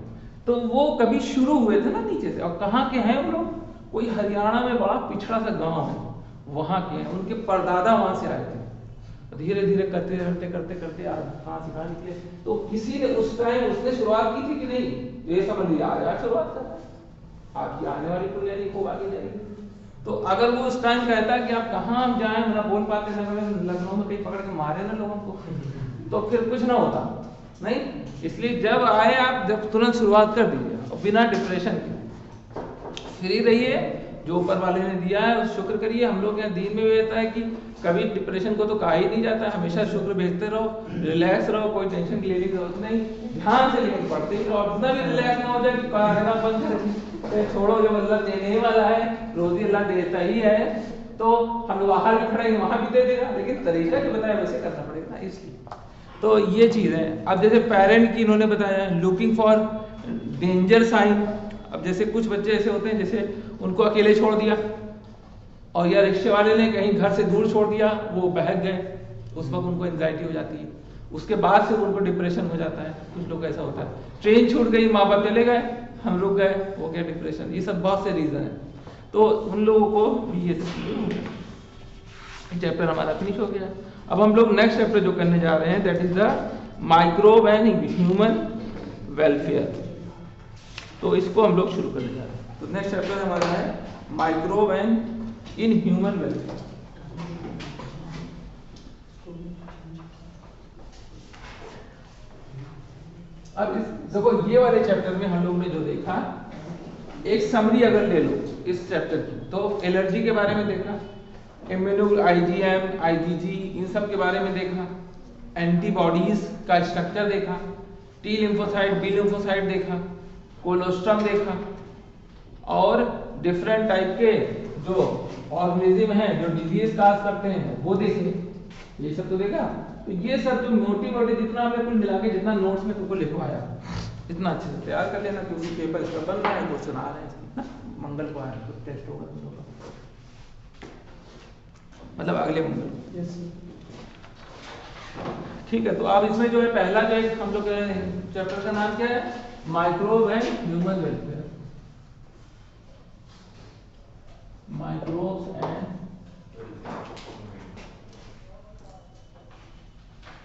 A: तो वो कभी शुरू हुए थे ना नीचे से, और कहाँ के हैं वो लोग, कोई हरियाणा में बड़ा पिछड़ा सा गांव है, वहाँ के हैं, उनके परदादा वहाँ से आए थे। धीरे धीरे करते करते आज कहाँ से कहाँ निकले। तो किसी ने उस टाइम उसने शुरुआत की थी कि नहीं, ये समझ लिया आज शुरुआत कर, आपकी आने वाली पुण्य खूब आगे जाएगी। तो अगर वो उस टाइम कहता कि आप कहाँ जाएं, ना बोल पाते ना लखनऊ में कहीं पकड़ के मारे ना लोगों को, तो फिर कुछ ना होता नहीं। इसलिए जब आए आप जब तुरंत शुरुआत कर दीजिए और बिना डिप्रेशन के फ्री रहिए। जो ऊपर वाले ने दिया है उस शुक्र करिए। हम लोग यहाँ दीन में भी रहता है कि कभी डिप्रेशन को तो कहा ही नहीं जाता है, हमेशा शुक्र भेजते रहो, रिलैक्स रहो, कोई टेंशन लेने की जरूरत नहीं, ध्यान से लेकिन पढ़ते ही रहो। इतना भी रिलैक्स ना हो जाए कि कहना बंद कर छोड़ो, जब अल्लाह देने ही वाला है, रोजी अल्लाह देता ही है, तो हम लोग बाहर भी खड़े वहां भी दे देगा, लेकिन तरीका जो बताया वैसे करना पड़ेगा। इसलिए तो ये चीज है। अब जैसे पेरेंट की इन्होंने बताया लुकिंग फॉर डेंजर साइन। अब जैसे कुछ बच्चे ऐसे होते हैं जैसे उनको अकेले छोड़ दिया और या रिक्शे वाले ने कहीं घर से दूर छोड़ दिया, वो बहक गए, उस वक्त उनको एंजाइटी हो जाती है, उसके बाद से उनको डिप्रेशन हो जाता है। कुछ लोग ऐसा होता है, ट्रेन छूट गई, माँ बाप चले गए, हम रुक गए, हो गया डिप्रेशन। ये सब बहुत से रीजन है। तो उन लोगों को भी ये सब चैप्टर हमारा फिनिश हो गया। अब हम लोग नेक्स्ट चैप्टर जो करने जा रहे हैं that is the microbe and human welfare. तो इसको हम लोग शुरू करने जा रहे हैं। तो नेक्स्ट चैप्टर हमारा है microbe and in human welfare. अब इस देखो ये वाले चैप्टर में हम लोग ने जो देखा, एक समरी अगर ले लो इस चैप्टर की, तो एलर्जी के बारे में देखा, इम्यूनो आईजीएम आईजीजी इन सब के बारे में देखा, एंटीबॉडीज का स्ट्रक्चर देखा, टी लिम्फोसाइट बी लिम्फोसाइट देखा, कोलोस्ट्रम देखा, और डिफरेंट टाइप के जो ऑर्गेनिज्म हैं जो डिजीज काज करते हैं वो देखे। ये सब तो देखा। तो ये सब जो मोटी मोटी जितना हमने कुल मिला के जितना नोट्स में तुमको लिखवाया इतना अच्छे से तैयार कर लेना, क्योंकि पेपर इसका बन रहा है, क्वेश्चन आ रहे हैं ना, मंगल को आया तो टेस्ट होगा तुम लोग का, मतलब अगले मंगल।
B: यस
A: ठीक है। तो अब इसमें जो है पहला जो है हम लोग चैप्टर का नाम क्या है, microbe and human welfare. Microbes and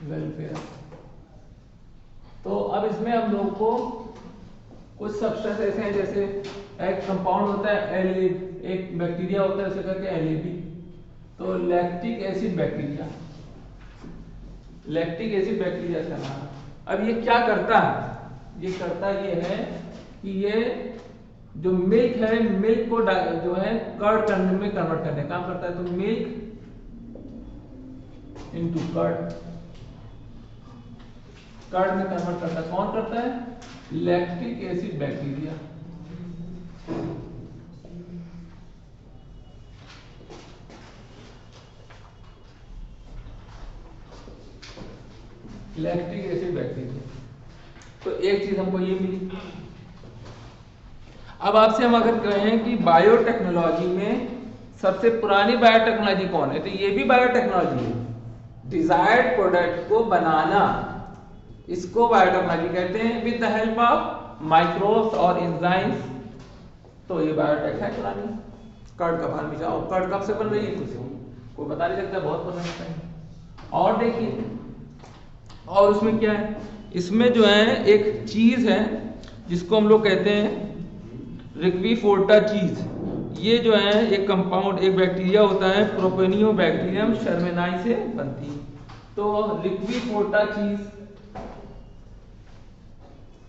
A: welfare. तो अब इसमें हम लोग को कुछ सब्सटेंस ऐसे हैं, जैसे एक कंपाउंड होता है एक बैक्टीरिया होता है उसे कहते हैं एलएबी। तो lactic acid bacteria, lactic acid bacteria का नाम। अब ये क्या करता है, ये करता ये है कि ये जो मिल्क है, मिल्क को जो है कर्ड करने में कन्वर्ट करने का काम करता है। तो मिल्क इनटू कर्ड, कर्ड में कन्वर्ट करता है। कौन करता है, lactic acid bacteria. Lactic acid bacteria. तो एक चीज हमको ये मिली। अब आपसे हम अगर कहें कि बायोटेक्नोलॉजी में सबसे पुरानी बायोटेक्नोलॉजी कौन है, तो ये भी बायोटेक्नोलॉजी है। डिजायर्ड प्रोडक्ट को बनाना, इसको बायोटेक्नोलॉजी कहते हैं, with the help of microbes और एंजाइम्स। तो ये बायोटेक है पुरानी। कर्ड का पान मिलाओ, कर्ड कब से बन रही है कुछ कोई बता नहीं सकता, बहुत पुराना टाइम। और देखिए, और उसमें क्या है, इसमें जो है एक चीज है जिसको हम लोग कहते हैं रिक्वीफोर्टा चीज। ये जो है एक कंपाउंड, एक बैक्टीरिया होता है प्रोपेनियोबैक्टीरियम शर्मेनाई से बनती है। तो रिक्वीफोर्टा चीज,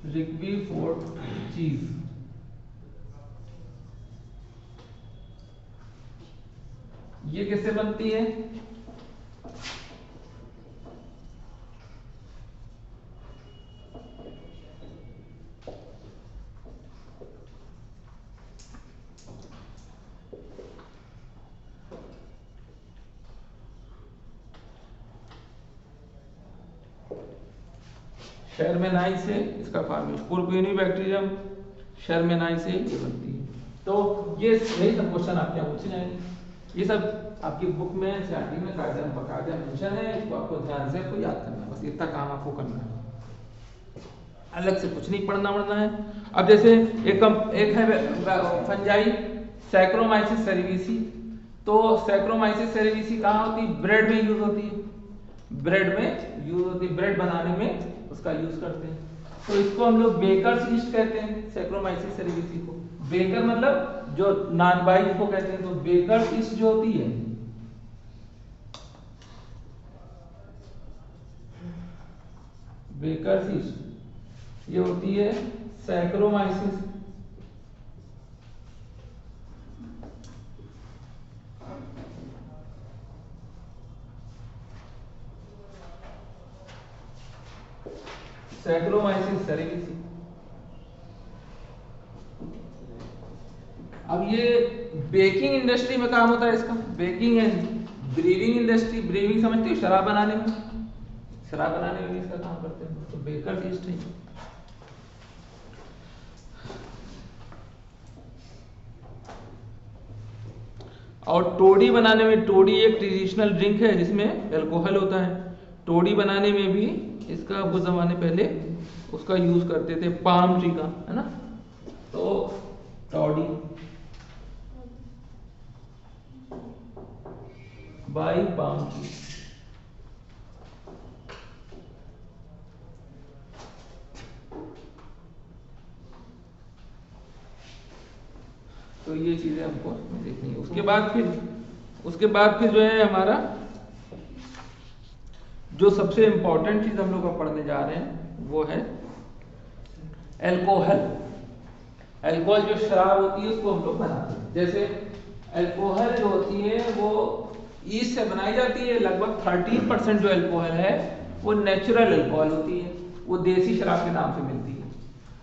A: रिक्वीफोर्ट चीज ये किससे बनती है, शर्मेनाई से इसका फॉर्मेशन, प्रोपेनियोबैक्टीरियम शर्मेनाई से ये बनती है। तो ये यही सब क्वेश्चन आपके यहाँ पूछे जाएंगे। ये सब आपकी बुक में एनसीईआरटी में बाकायदा मेंशन है, इसको आपको ध्यान से आपको याद करना है, बस इतना काम आपको करना है, अलग से कुछ नहीं पढ़ना है। अब जैसे एक है फंजाई सैक्रोमाइसिस सेरेविसी। तो सैक्रोमाइसिस सेरेविसी कहाँ होती है, ब्रेड में यूज होती है, ब्रेड में यूज होती है, ब्रेड बनाने में उसका यूज करते हैं। तो इसको हम लोग बेकर्स यीस्ट कहते हैं, सैक्रोमाइसिस सेरेविसी को बेकर मतलब जो नान बाई को कहते हैं, तो बेकर ईस्ट जो होती है, बेकर ईस्ट ये होती है सैक्रोमाइसिस। Saccharomyces cerevisiae. अब ये बेकिंग इंडस्ट्री में काम होता है इसका, baking and briefing industry. Briefing समझते हो, शराब बनाने में, शराब बनाने में भी इसका काम करते हैं, तो बेकर ईस्ट है। और टोडी बनाने में, टोडी एक ट्रेडिशनल ड्रिंक है जिसमें अल्कोहल होता है। टोडी बनाने में भी इसका कुछ जमाने पहले उसका यूज करते थे, पाम ट्री का, है ना। तो टोडी बाई पाम ट्री। तो ये चीजें हमको देखनी है। उसके बाद फिर जो है हमारा जो सबसे इंपॉर्टेंट चीज हम लोग अब पढ़ने जा रहे हैं वो है अल्कोहल। अल्कोहल जो शराब होती है उसको हम लोग बनाते हैं। जैसे अल्कोहल जो होती है वो ईस्ट से बनाई जाती है। लगभग 13% जो अल्कोहल है वो नेचुरल अल्कोहल होती है, वो देसी शराब के नाम से मिलती है।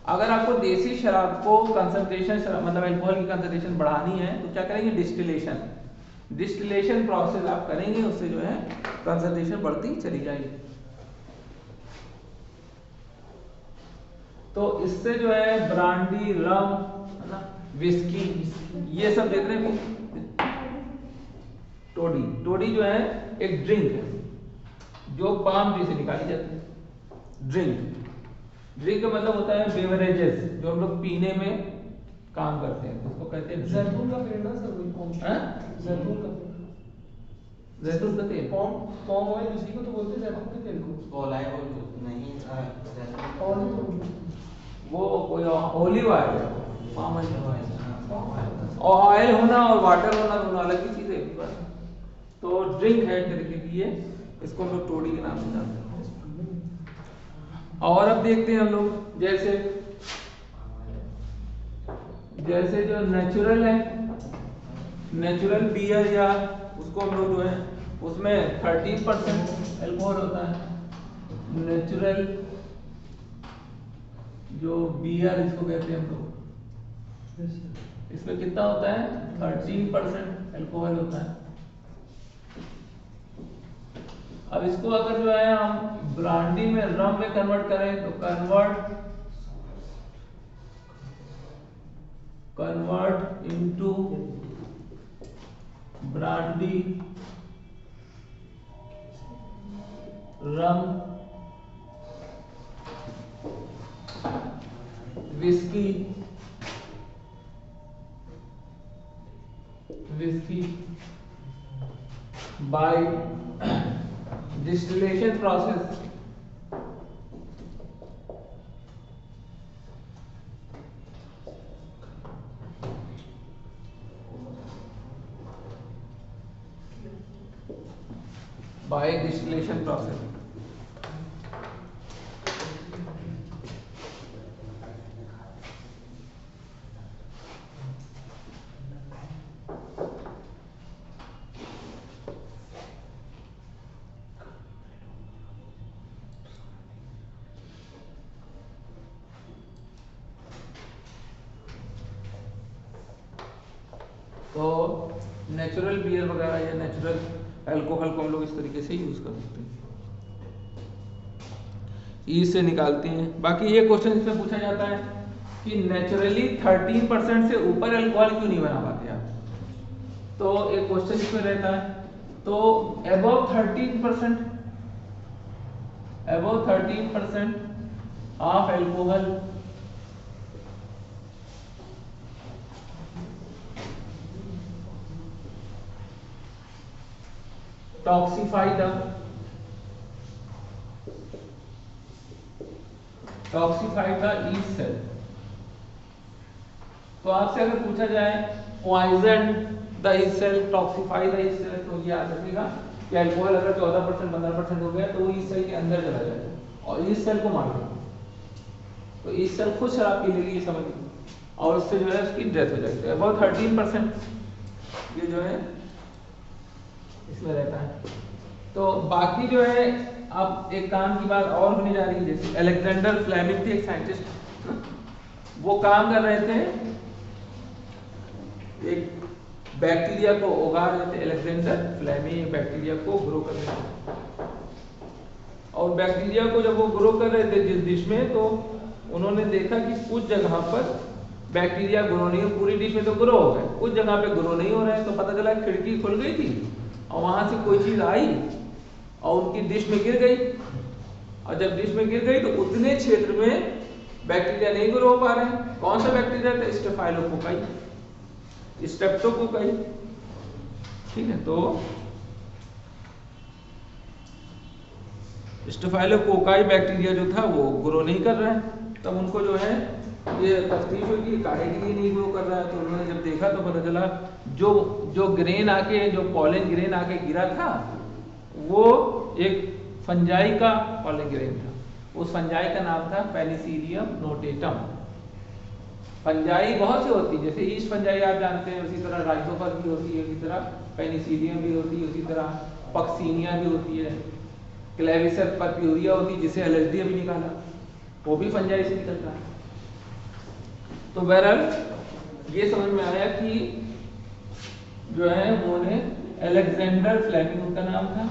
A: अगर आपको देसी शराब को कंसंट्रेशन, मतलब अल्कोहल की कंसंट्रेशन बढ़ानी है तो क्या करेंगे, डिस्टिलेशन। डिस्टिलेशन प्रोसेस आप करेंगे, उससे जो है कंसंट्रेशन बढ़ती चली जाएगी। तो इससे जो है ब्रांडी, रम, है ना, विस्की, ये सब देख रहे हैं। टोडी, टोडी जो है एक ड्रिंक है जो पाम ट्री से निकाली जाती है। ड्रिंक, ड्रिंक का मतलब होता है बेवरेजेस, जो हम लोग पीने में काम करते हैं, उसको कहते हैं
B: जैतून का पेड़ ना सर, वही पॉम। जैतून का पेड़,
A: जैतून का तेल,
B: पॉम ऑयल उसी को तो बोलते हैं, जैतून के तेल को।
C: ऑलिव ऑयल नहीं, जैतून
B: ऑलिव
A: वो कोई ओलिव ऑयल है, पाम ऑयल। और ऑयल होना और वाटर होना दोनों अलग ही चीजें है। तो ड्रिंक है एक तरीके की, ये इसको हम लोग टोडी के नाम से जानते हैं। और अब देखते हैं हम लोग, जैसे जो नेचुरल है, नेचुरल बियर, या उसको हम लोग जो है उसमें 13% अल्कोहल होता है। नेचुरल जो बियर इसको कहते हैं हम लोग, इसमें कितना होता है, 13% अल्कोहल होता है। अब इसको अगर जो है हम ब्रांडी में, रम में कन्वर्ट करें तो convert into brandy, rum, whisky, by distillation process. By distillation process. तो नेचुरल बियर वगैरह या नेचुरल अल्कोहल को हम लोग इस तरीके से यूज कर सकते हैं, ईस्ट से निकालते हैं। बाकी ये क्वेश्चन इसमें पूछा जाता है कि नेचुरली 13% से ऊपर अल्कोहल क्यों नहीं बना पाते आप, तो एक क्वेश्चन इसमें रहता है। तो above 13% of alcohol toxify the yeast cell. तो आपसे अगर पूछा जाए poison the yeast cell, toxify the yeast cell, तो ये आ सकेगा कि अल्कोहल अगर 14% 15% हो गया तो वो ईस्ट सेल के अंदर चला जाएगा और ईस्ट सेल को मार देगा। तो ईस्ट सेल खुद शराब पी लेगी, ये समझ लीजिए, और उससे जो है उसकी डेथ हो जाएगी। अबाउट 13% ये जो है इसमें रहता है। तो बाकी जो है अब एक काम की बात और होने जा रही है, जैसे अलेक्जेंडर फ्लेमिंग थे एक साइंटिस्ट, वो काम कर रहे थे, एक बैक्टीरिया को उगा रहे थे। अलेक्जेंडर फ्लेमिंग बैक्टीरिया को ग्रो कर रहे थे, और बैक्टीरिया को जब वो ग्रो कर रहे थे जिस डिश में, तो उन्होंने देखा कि कुछ जगह पर बैक्टीरिया ग्रो नहीं हो, पूरी डिश में तो ग्रो हो गए, कुछ जगह पे ग्रो नहीं हो रहे हैं। तो पता चला खिड़की खुल गई थी और वहां से कोई चीज आई और उनकी डिश में गिर गई, और जब डिश में गिर गई तो उतने क्षेत्र में बैक्टीरिया नहीं ग्रो हो पा रहे हैं। कौन सा बैक्टीरिया था? स्टेफाइलोकोकाई, स्ट्रेप्टोकोकाई, ठीक है। तो स्टेफाइलोकोकाई बैक्टीरिया जो था वो ग्रो नहीं कर रहा है। तब उनको जो है ये तफ्तीश हुई कि काहे के लिए नहीं ग्रो कर रहा है। तो उन्होंने जब देखा तो पता चला जो ग्रेन आके, जो पॉलन ग्रेन आके गिरा था वो एक फंजाई का पॉलन ग्रेन था। उस फंजाई का नाम था पेनिसिलियम नोटेटम। फंजाई बहुत सी होती है, जैसे ईस्ट फंजाई आप जानते हैं, उसी तरह राइजोपस भी होती है, उसी तरह पेनिसिलियम भी होती है, उसी तरह पक्सीनिया भी होती है, क्लेविसर परप्यूरिया होती है, जिसे एलएसडी अभी निकाला, वो भी फंजाई से निकलता है। तो बहरहाल ये समझ में आया कि जो है उन्होंने अलेक्जेंडर फ्लेमिंग उनका नाम था,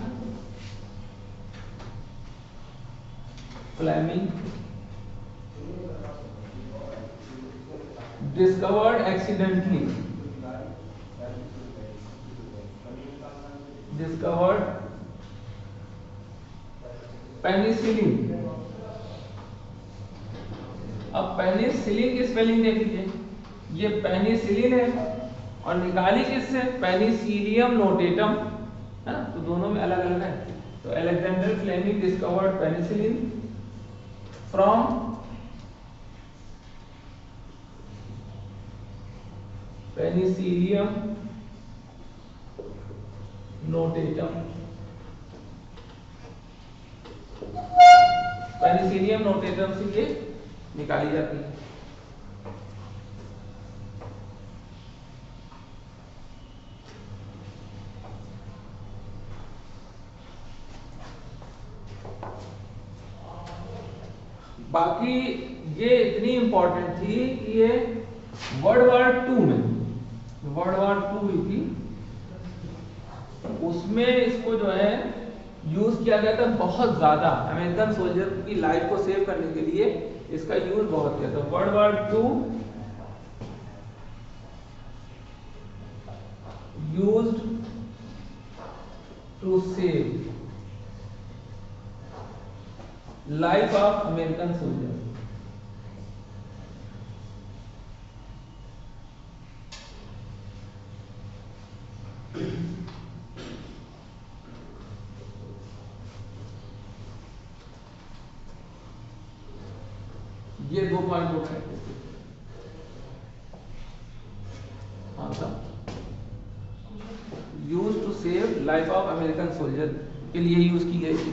A: Fleming discovered accidentally, discovered penicillin. अब पेनिसिलिन की स्पेलिंग देख लीजिए, ये पेनिसिलिन है और निकाली किससे? पेनिसिलियम नोटेटम, है ना, तो दोनों में अलग अलग है। तो Alexander Fleming discovered penicillin from penicillium notatum. Penicillium notatum से ये निकाली जाती है। बाकी ये इतनी इंपॉर्टेंट थी कि ये वर्ल्ड वॉर 2 में, वर्ल्ड वॉर 2 हुई थी, उसमें इसको जो है यूज किया गया था बहुत ज्यादा। अमेरिकन सोल्जर की लाइफ को सेव करने के लिए इसका यूज बहुत किया था। World war 2 used to save life of American soldier. ये 2 पॉइंट हो गए। हाँ साहब, use to save life of American soldier के लिए यूज की गई थी।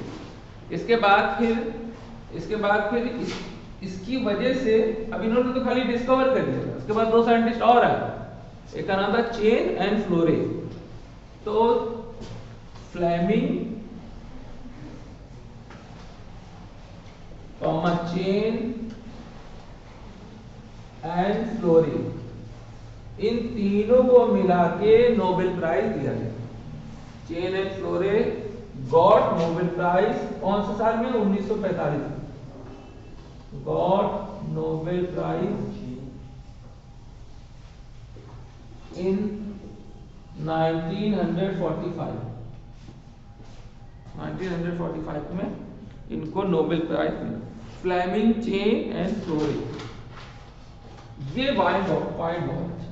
A: इसके बाद फिर इसकी वजह से, अब इन्होंने तो खाली डिस्कवर कर दिया, उसके बाद 2 साइंटिस्ट और आए, एक का नाम था चेन एंड फ्लोरे। तो फ्लेमिंग चेन एंड फ्लोरे, इन तीनों को मिला के नोबेल प्राइज दिया गया। Chain and Florey got Nobel prize कौन से साल में? 1945। Got Nobel prize in 1945। 1945 में इनको नोबेल प्राइज मिला। फ्लेमिंग, चेन एंड फ्लोरे, ये पॉइंट बहुत अच्छा।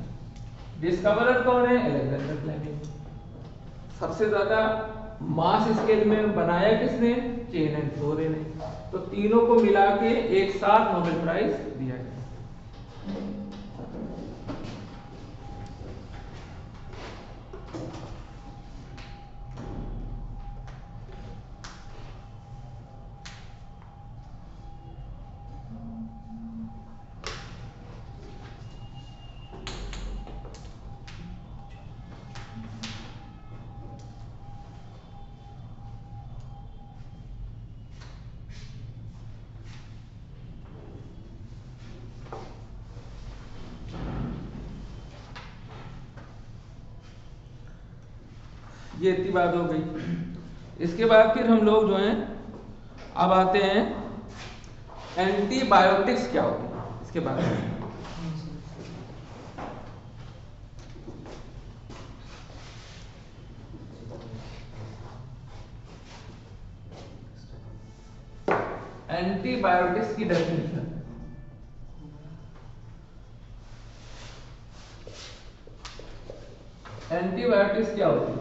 A: डिस्कवरर कौन है? Alexander Fleming. सबसे ज्यादा मास स्केल में बनाया किसने? चेन एंड फ्लोरे ने। तो तीनों को मिला के एक साथ नोबेल प्राइज दिया गया। ये इतनी बात हो गई। इसके बाद फिर हम लोग जो हैं अब आते हैं एंटीबायोटिक्स क्या होते हैं इसके बारे में। एंटीबायोटिक्स की डेफिनेशन, एंटीबायोटिक्स क्या होती है?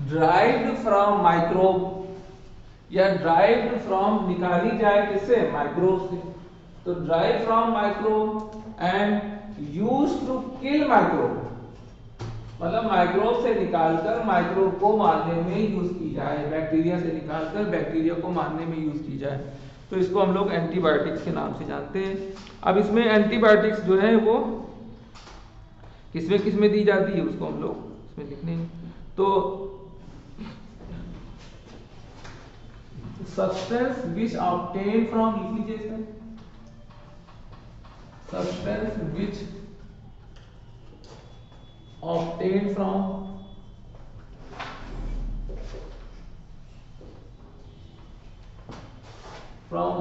A: ड्राइव्ड फ्रॉम माइक्रोब या ड्राइव्ड फ्रॉम, निकाली जाए किससे? माइक्रोब से। तो derive from microbe and used to kill microbe, मतलब माइक्रोब से निकालकर माइक्रोब को मारने में यूज की जाए, बैक्टीरिया से निकालकर बैक्टीरिया को मारने में यूज की जाए। तो इसको हम लोग एंटीबायोटिक्स के नाम से जानते हैं। अब इसमें एंटीबायोटिक्स जो है वो किसमें किसमें दी जाती है उसको हम लोग इसमें लिख लेंगे। तो सब्सटेंस विच ऑब्टेन फ्रॉम, लिख लीजिए इसमें, substance which obtain from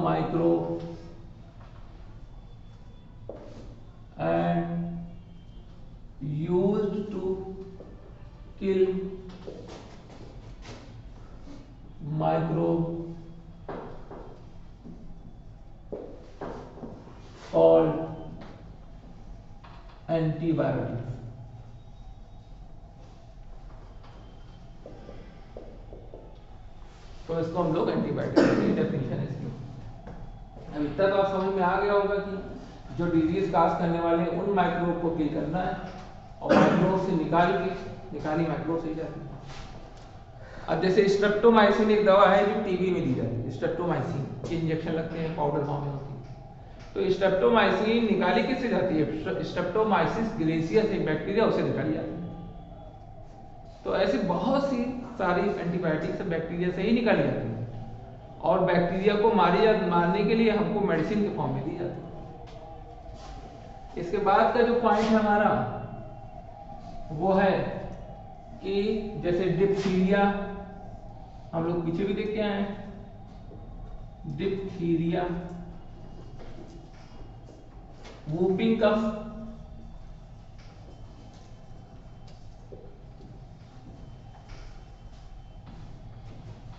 A: microbe and used to kill microbe called antibiotics। तो इसको हम लोग एंटीबायोटिक्स की डेफिनेशन है इसकी। अब इतना तो आप समझ में आ गया होगा कि जो डिजीज काज करने वाले उन माइक्रोब को किल करना है और माइक्रोब से निकाली माइक्रोब से ही जाती है। अब जैसे स्ट्रेप्टोमाइसिन एक दवा है जो टीबी में दी जाती है, स्ट्रेप्टोमाइसिन के इंजेक्शन लगते हैं, पाउडर फॉर्म में होती है। तो स्ट्रेप्टोमाइसिन निकाली किससे जाती है? स्ट्रेप्टोमाइसिस ग्लेसियस एक बैक्टीरिया उसे निकाली जाती है। तो ऐसी बहुत सी सारी एंटीबायोटिक्स बैक्टीरिया से ही निकाली जाती है और बैक्टीरिया को मारने के लिए हमको मेडिसिन के फॉर्म में दी जाती है। इसके बाद का जो पॉइंट है हमारा वो है कि जैसे डिप्थीरिया, हम लोग पीछे भी देख के आए हैं, diphtheria, whooping cough,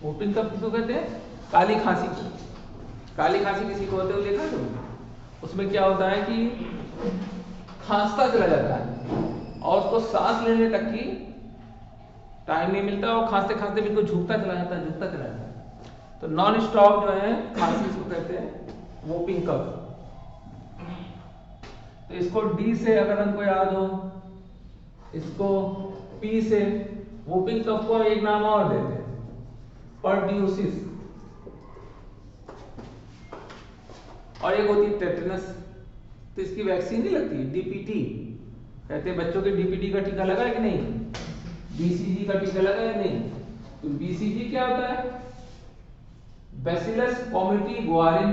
A: whooping cough किसको कहते हैं? काली खांसी को। काली खांसी किसी को होते हुए देखा तो उसमें क्या होता है कि खांसता चला जाता है और उसको सांस लेने तक की टाइम नहीं मिलता और खांसते खांसते बिल्कुल झुकता चला जाता है। तो नॉन स्टॉप जो है खांसी इसको कहते हैं वूपिंग कफ। तो इसको डी से अगर हमको याद हो, इसको पी से, वूपिंग कफ को एक नाम और देते हैं पर्ट्यूसिस, और एक होती है टेटनस। तो इसकी वैक्सीन नहीं लगती, डीपीटी कहते हैं बच्चों के, डीपीटी का टीका लगा है कि नहीं, बीसीजी का टीका लगा है नहीं। तो बीसीजी क्या होता है? बैसिलस कॉमिटी गुआरिन,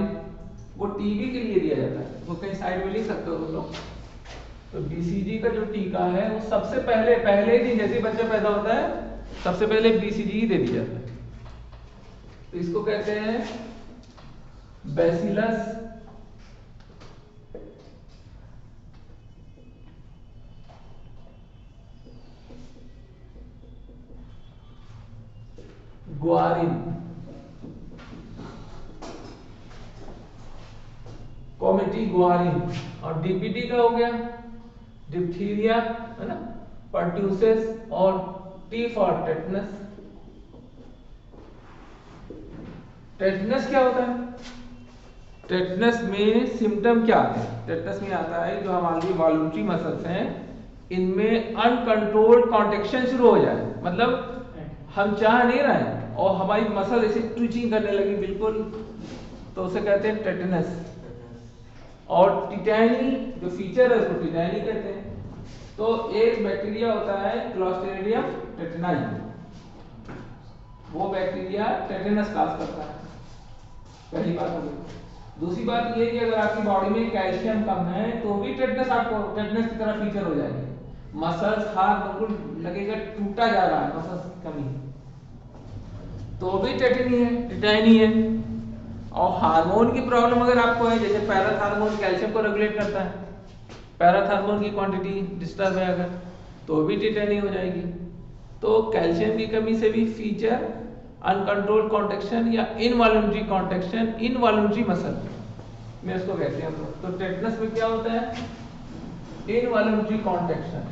A: वो टीबी के लिए दिया जाता है, वो कहीं साइड में लिख सकते हो तुम लोग। तो बीसीजी का जो टीका है वो सबसे पहले दिन जैसे बच्चा पैदा होता है सबसे पहले बीसीजी ही दे दिया जाता है। तो इसको कहते हैं बैसिलस गुआरिन, कॉमिटी गुआरिन। और डीपीटी का हो गया डिप्थीरिया, है ना, पर्ट्यूसिस, और टी फॉर टेटनस। टेटनस क्या होता है? टेटनस में सिम्टम क्या आते हैं? टेटनस में आता है जो हमारी वॉल्यूटरी मसल्स हैं इनमें अनकंट्रोल्ड कॉन्ट्रैक्शन शुरू हो जाए, मतलब हम चाह नहीं रहे और हमारी मसल ऐसे ट्विचिंग करने लगी बिल्कुल, तो उसे कहते हैं टेटनस। और टिटैनी जो फीचर है उसको टिटैनी कहते हैं। तो एक बैक्टीरिया होता है क्लोस्ट्रीडियम टेटनाई, वो बैक्टीरिया टेटनस काज करता है, पहली बात हो गई। दूसरी बात ये कि अगर आपकी बॉडी में कैल्शियम कम है तो भी टेटनस आपको टेटनस की तरह फीचर हो जाएंगे। मसल्स हाथ बिल्कुल लगेगा टूटा जा रहा है, मसल्स की कमी, तो भी टेटानी है। और हार्मोन की प्रॉब्लम अगर आपको है, जैसे पैराथार्मोन कैल्शियम को रेगुलेट करता है, पैराथार्मोन की क्वांटिटी डिस्टर्ब है अगर, तो भी टेटानी हो जाएगी। तो कैल्शियम की कमी से भी फीचर अनकंट्रोल्ड कॉन्ट्रैक्शन या इनवॉलंटरी कॉन्ट्रैक्शन, इनवॉलंटरी मसल में इसको कहते हैं हम लोग। तो टेटनस में क्या होता है? इनवॉलंटरी कॉन्ट्रैक्शन,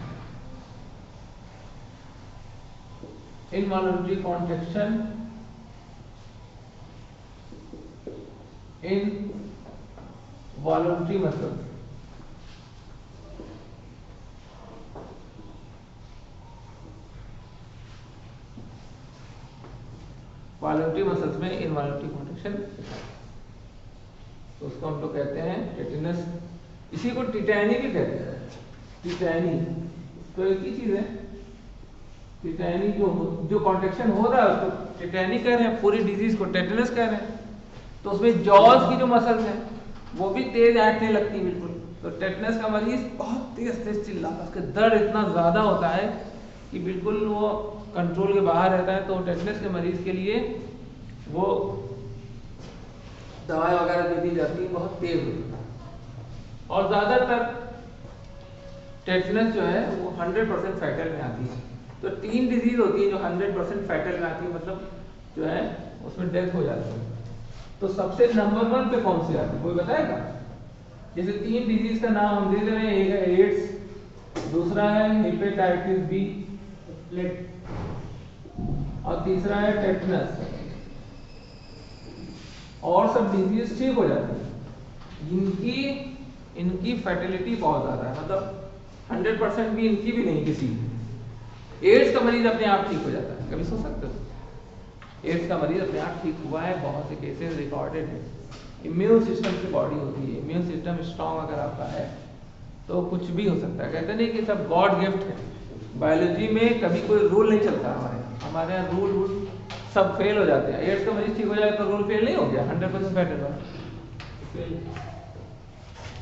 A: इनवॉलंटरी कॉन्ट्रैक्शन इन वॉलंटरी मसल। वॉलंटरी मसल्स में इनवॉलंटरी कॉन्ट्रैक्शन, तो उसको हम लोग कहते हैं टेटिनस। इसी को टिटैनी भी कहते हैं, टिटैनी तो एक ही चीज है। टिटैनी जो कॉन्ट्रैक्शन हो रहा है उसको टिटैनी कह रहे हैं, पूरी डिजीज को टेटिनस कह रहे हैं। तो उसमें जॉज की जो मसल्स हैं वो भी तेज ऐंठने लगती है बिल्कुल। तो टेटनस का मरीज बहुत तेज तेज चिल्लाता है, उसका दर्द इतना ज्यादा होता है कि बिल्कुल वो कंट्रोल के बाहर रहता है। तो टेटनस के मरीज के लिए वो दवाई वगैरह दे दी जाती है, बहुत तेज होती है। और ज्यादातर टेटनस जो है वो 100% फैटल में आती है। तो 3 डिजीज होती है जो 100% फैटल में आती है, मतलब जो है उसमें डेथ हो जाती है। तो सबसे नंबर 1 पे कौन सी आती है, कोई बताएगा? जैसे 3 डिजीज का नाम हम दे रहे हैं, एक है एड्स, दूसरा है हेपेटाइटिस बी और तीसरा है टेटनस। और सब डिजीज ठीक हो जाती है, इनकी फैटिलिटी बहुत ज्यादा है, मतलब 100% भी इनकी भी नहीं किसी। एड्स का मरीज अपने आप ठीक हो जाता है, कभी सोच सकते हो? एड्स का मरीज अपने आप ठीक हुआ है, बहुत से केसेस रिकॉर्डेड है। इम्यून सिस्टम की बॉडी होती है, इम्यून सिस्टम स्ट्रांग अगर आपका है तो कुछ भी हो सकता है। कहते नहीं कि सब गॉड गिफ्ट है, बायोलॉजी में कभी कोई रूल नहीं चलता। हमारे यहाँ रूल सब फेल हो जाते हैं। एड्स का मरीज ठीक हो जाए तो रूल फेल नहीं हो गया, 100% फैटल है।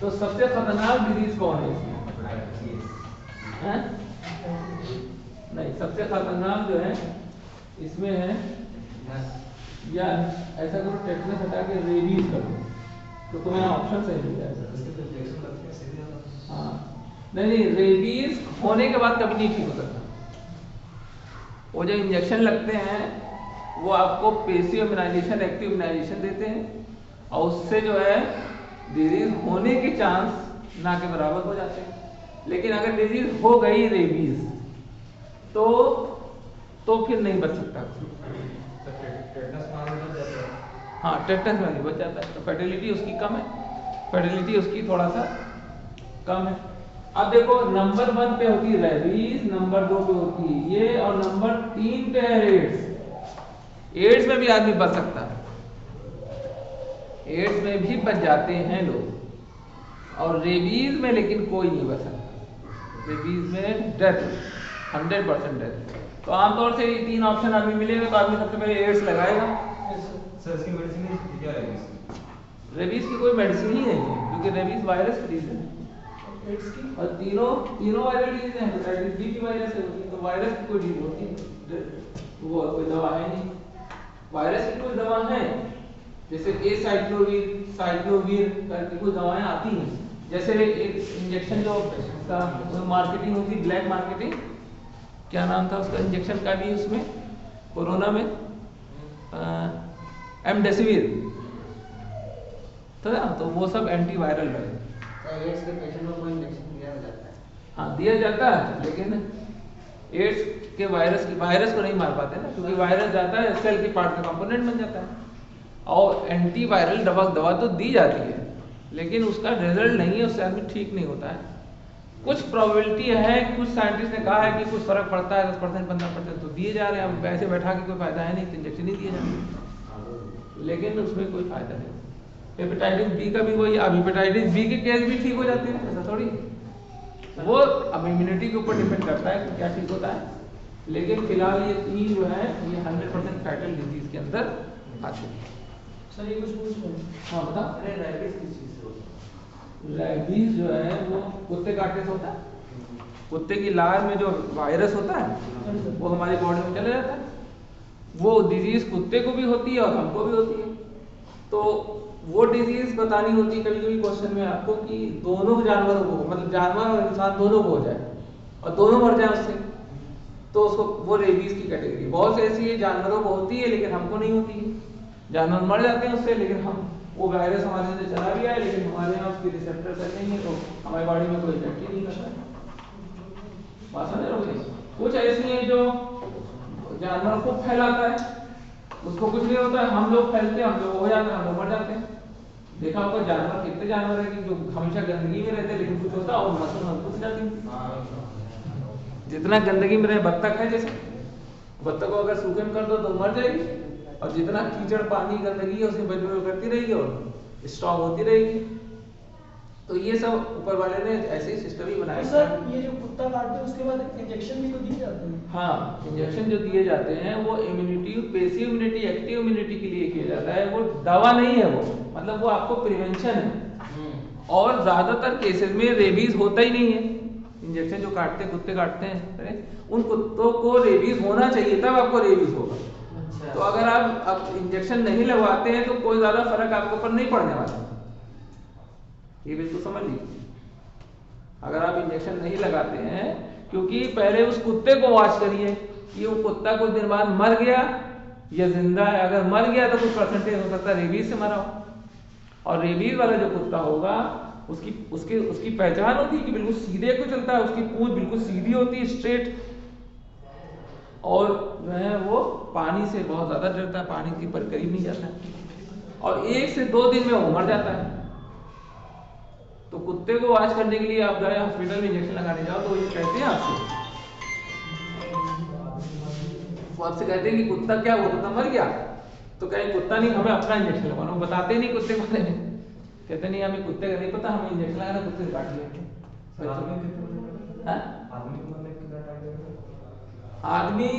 A: तो सबसे खतरनाक डिजीज कौन है इसमें? नहीं, सबसे खतरनाक जो है इसमें है, या ऐसा करो टेटनस हटा के रेबीज कर दो, तो तुम्हें ऑप्शन सही मिल जाएगा। हाँ, नहीं, रेबीज होने के बाद कभी नहीं ठीक हो सकता। वो जो इंजेक्शन लगते हैं वो आपको पेशियो इम्यूनाइजेशन, एक्टिव इम्यूनाइजेशन देते हैं, और उससे जो है डिजीज होने के चांस ना के बराबर हो जाते हैं। लेकिन अगर डिजीज हो गई रेबीज तो फिर नहीं बच सकता। हाँ, टेटनस में नहीं बच जाता है। तो फर्टिलिटी उसकी कम है, फर्टिलिटी उसकी थोड़ा सा कम है। अब देखो, नंबर 1 पे होती है रेबीज, नंबर 2 पे होती है ये, और नंबर 3 पे है एड्स। एड्स में भी आदमी बच सकता है, एड्स में भी बच जाते हैं लोग, और रेबीज में लेकिन कोई नहीं बच सकता। रेबीज में डेथ, 100% डेथ। तो आमतौर से ये 3 ऑप्शन आदमी मिलेगा तो आदमी सबसे पहले एड्स लगाएगा।
C: सर इसकी मेडिसिन क्या रहेगी?
A: रेबीज की कोई मेडिसिन ही नहीं है, क्योंकि रेबीज वायरस डिजीज है। और तीनों वायरल डिजीज है, हेपेटाइटिस बी की वायरस है, तो वायरस की कोई डिजीज होती है, वो कोई दवा है नहीं। वायरस की कोई दवा है, जैसे साइक्लोवीर करके कोई दवाएं आती हैं। जैसे एक इंजेक्शन जो मार्केटिंग होती है, ब्लैक मार्केटिंग, क्या नाम था उसका इंजेक्शन का भी उसमें कोरोना में, एमडेसिविर, तो वो सब एंटीवायरल है।
C: एड्स के पेशेंट को कोई इंजेक्शन दिया जाता है?
A: हाँ, दिया जाता है, लेकिन एड्स के वायरस को नहीं मार पाते ना, क्योंकि वायरस जाता है सेल के पार्ट का कंपोनेंट बन जाता है। और एंटीवायरल दवा तो दी जाती है, लेकिन उसका रिजल्ट नहीं है, उससे आदमी ठीक नहीं होता है। कुछ प्रोबेबिलिटी है, कुछ साइंटिस्ट ने कहा है कि कुछ फर्क पड़ता है, 10% 15% तो दिए जा रहे हैं। अब वैसे बैठा के कोई फायदा है नहीं, तो इंजेक्शन ही दिए जाते, लेकिन उसमें कोई फायदा नहीं। हेपेटाइटिस बी का भी वही, अब हेपेटाइटिस बी के केस भी ठीक हो जाते हैं, ऐसा थोड़ी, वो अब इम्यूनिटी के ऊपर डिपेंड करता है कि क्या ठीक होता है। लेकिन फिलहाल ये 3 जो है ये 100% फैटल डिजीज के अंदर आते हैं।
B: सर ये कुछ पूछ रहे हैं?
A: हाँ बता।
C: अरे रेबीज किस चीज से होता है?
A: रेबीज जो है वो कुत्ते काटने से होता है। कुत्ते की लार में जो वायरस होता है वो हमारी बॉडी में चला जाता है। वो डिजीज कुत्ते को भी होती है और हमको भी होती है। तो वो डिजीज बतानी होती है कभी कभी क्वेश्चन में आपको कि दोनों जानवरों को, मतलब जानवर और इंसान दोनों को हो जाए और दोनों मर जाए उससे, तो उसको वो रेबीज की कैटेगरी। बहुत से ऐसी है जानवरों को होती है लेकिन हमको नहीं होती है, जानवर मर जाते हैं उससे, लेकिन हम वो वायरस हमारे अंदर चला गया है लेकिन हमारे यहाँ उसकी रिसेप्टर कर नहीं है, तो हमारी बॉडी में कोई इफेक्ट ही नहीं करता है। बात समझ रहे हो? कुछ ऐसी है जो जानवर को फैलाता है, उसको कुछ नहीं होता है, हम लोग फैलते हैं, हम लोग हो जाते हैं, हम लोग मर जाते हैं। देखा होगा जानवर, कितने जानवर है कि जो हमेशा गंदगी में रहते हैं लेकिन कुछ होता है और मसल मजबूत हो जाती है। जितना गंदगी में रहे, बत्तख है जैसे, बत्तख को अगर सूखे में कर दो तो मर जाएगी, और जितना कीचड़ पानी गंदगी है उसमें बदबू करती रहेगी और स्ट्रॉन्ग होती रहेगी। तो ये सब ऊपर वाले ने ऐसे ही सिस्टम ही बनाया।
B: तो सर ये जो कुत्ता काटते हैं उसके बाद इंजेक्शन भी तो दिए जाते हैं?
A: हाँ, इंजेक्शन जो दिए जाते हैं वो immunity, passive immunity, active immunity के लिए किया जाता है। वो दवा नहीं है, वो मतलब वो आपको प्रिवेंशन है। और ज्यादातर केसेस में रेबीज होता ही नहीं है। इंजेक्शन जो काटते हैं, कुत्ते काटते हैं, उन कुत्तों को रेबीज होना चाहिए तब आपको रेबीज होगा। तो अगर आप अब इंजेक्शन नहीं लगवाते हैं तो कोई ज्यादा फर्क आपके ऊपर नहीं पड़ने वाला, ये बिल्कुल समझ लीजिए। अगर आप इंजेक्शन नहीं लगाते हैं, क्योंकि पहले उस कुत्ते को वॉच करिए कि वो कुत्ता कुछ दिन बाद मर गया या जिंदा है। अगर मर गया तो कुछ परसेंटेज हो सकता है रेबीज से मरा हो, और रेबीज वाला जो कुत्ता होगा उसकी पहचान होती है कि बिल्कुल सीधे को चलता है, उसकी पूंछ बिल्कुल सीधी होती है, स्ट्रेट, और जो है वो पानी से बहुत ज्यादा डरता है, पानी के पर करीब नहीं जाता है, और 1 से 2 दिन में वो मर जाता है। तो कुत्ते को वॉच करने के लिए आप जाए हॉस्पिटल में इंजेक्शन लगाने जाओ तो ये कहते हैं आपसे कहते हैं कि कुत्ता क्या हुआ, कुत्ता मर गया, तो कहें कुत्ता नहीं, हमें अपना इंजेक्शन लगवाना। वो बताते नहीं कुत्ते के बारे में, कहते नहीं हमें कुत्ते का नहीं पता, हमें इंजेक्शन लगाना, कुत्ते से काट लिया। आदमी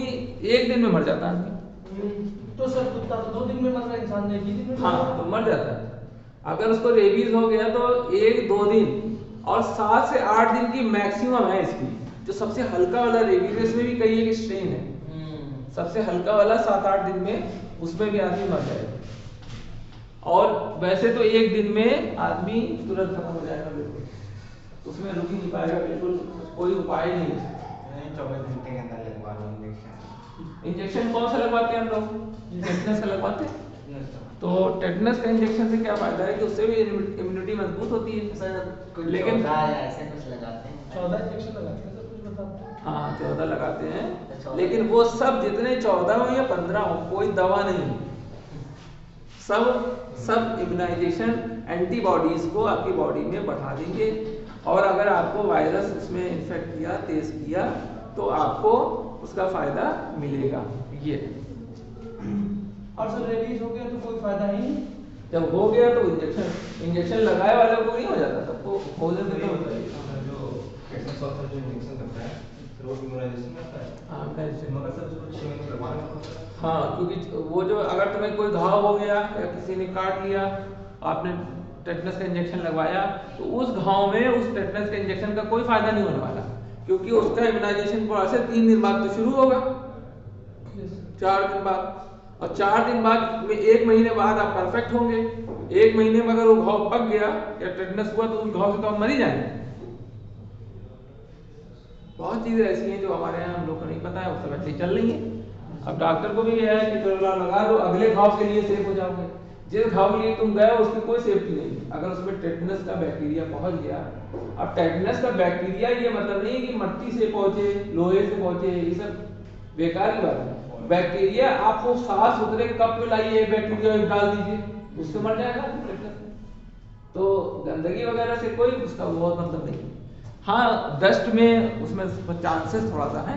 A: 1 दिन में मर जाता है आदमी।
B: तो सर कुत्ता तो 2 दिन में मर रहा है, इंसान ने 1 दिन में।
A: हाँ, तो मर जाता है। अगर उसको रेबीज हो गया तो 1-2 दिन और 7 से 8 दिन की मैक्सिमम है इसकी। जो सबसे हल्का वाला रेबीज है, इसमें भी कई एक स्ट्रेन है, सबसे हल्का वाला 7-8 दिन में उसमें भी आदमी मर जाएगा। और वैसे तो 1 दिन में आदमी तुरंत खत्म हो जाएगा, बिल्कुल उसमें रुक ही नहीं पाएगा, बिल्कुल कोई उपाय नहीं है।
C: 24 घंटे के अंदर लगवा लो इंजेक्शन।
A: इंजेक्शन कौन सा लगवाते हैं हम लोग? टेटनस का लगवाते हैं। तो टेटनस का इंजेक्शन से क्या फायदा है कि उससे भी इम्यूनिटी मजबूत होती है। लेकिन
C: ऐसे कुछ लगाते हैं,
B: 14 इंजेक्शन लगाते हैं सर, कुछ बताते हैं?
A: हाँ, 14 लगाते हैं, लेकिन वो सब जितने 14 हो या 15 हो, कोई दवा नहीं है। सब इम्यूनाइजेशन एंटीबॉडीज को आपकी बॉडी में बढ़ा देंगे, और अगर आपको वायरस उसमें इन्फेक्ट किया, तेज किया, तो आपको उसका फायदा मिलेगा। ये
B: और सर रेबीज हो गया तो कोई फायदा ही नहीं?
A: जब हो गया तो इंजेक्शन लगाए वाले को नहीं हो जाता, सबको हो जाता है।
C: जो टेटनस वाला जो इंजेक्शन करता है फिर वो इम्यूनाइजेशन करता है।
A: हाँ, कैसे?
C: मगर सर उसको 6 महीने लगवाना पड़ता है।
A: हाँ, क्योंकि वो जो अगर तुम्हें कोई घाव हो गया या किसी ने काट लिया, आपने टेटनस का इंजेक्शन लगवाया, तो उस घाव में उस टेटनस के इंजेक्शन का कोई फायदा नहीं होने वाला, क्योंकि उसका इम्यूनाइजेशन प्रोसेस 3 दिन बाद तो शुरू होगा, 4 दिन बाद, और 4 दिन बाद में 1 महीने बाद आप परफेक्ट होंगे। 1 महीने में अगर वो घाव पक गया या टेटनस हुआ तो उस घाव से तो आप मर ही जाएंगे। बहुत चीजें ऐसी हैं जो हमारे यहाँ हम लोग को नहीं पता है, वो सब ऐसे ही चल रही है। अब डॉक्टर को भी यह है कि फिलहाल लगा लो, अगले घाव के लिए सेफ हो जाओगे। जिस घाव के लिए तुम गए उसकी कोई सेफ्टी नहीं है, अगर उसमें टेटनस का बैक्टीरिया पहुंच गया। अब टेटनस का बैक्टीरिया ये मतलब नहीं है कि मिट्टी से पहुंचे, लोहे से पहुंचे, ये सब बेकार की बात है। बैक्टीरिया आपको साफ सुथरे कप में लाइए, बैक्टीरिया डाल दीजिए, उससे मर जाएगा टेटनस। तो गंदगी वगैरह से कोई उसका बहुत मतलब नहीं। हाँ, डस्ट में उसमें चांसेस थोड़ा सा है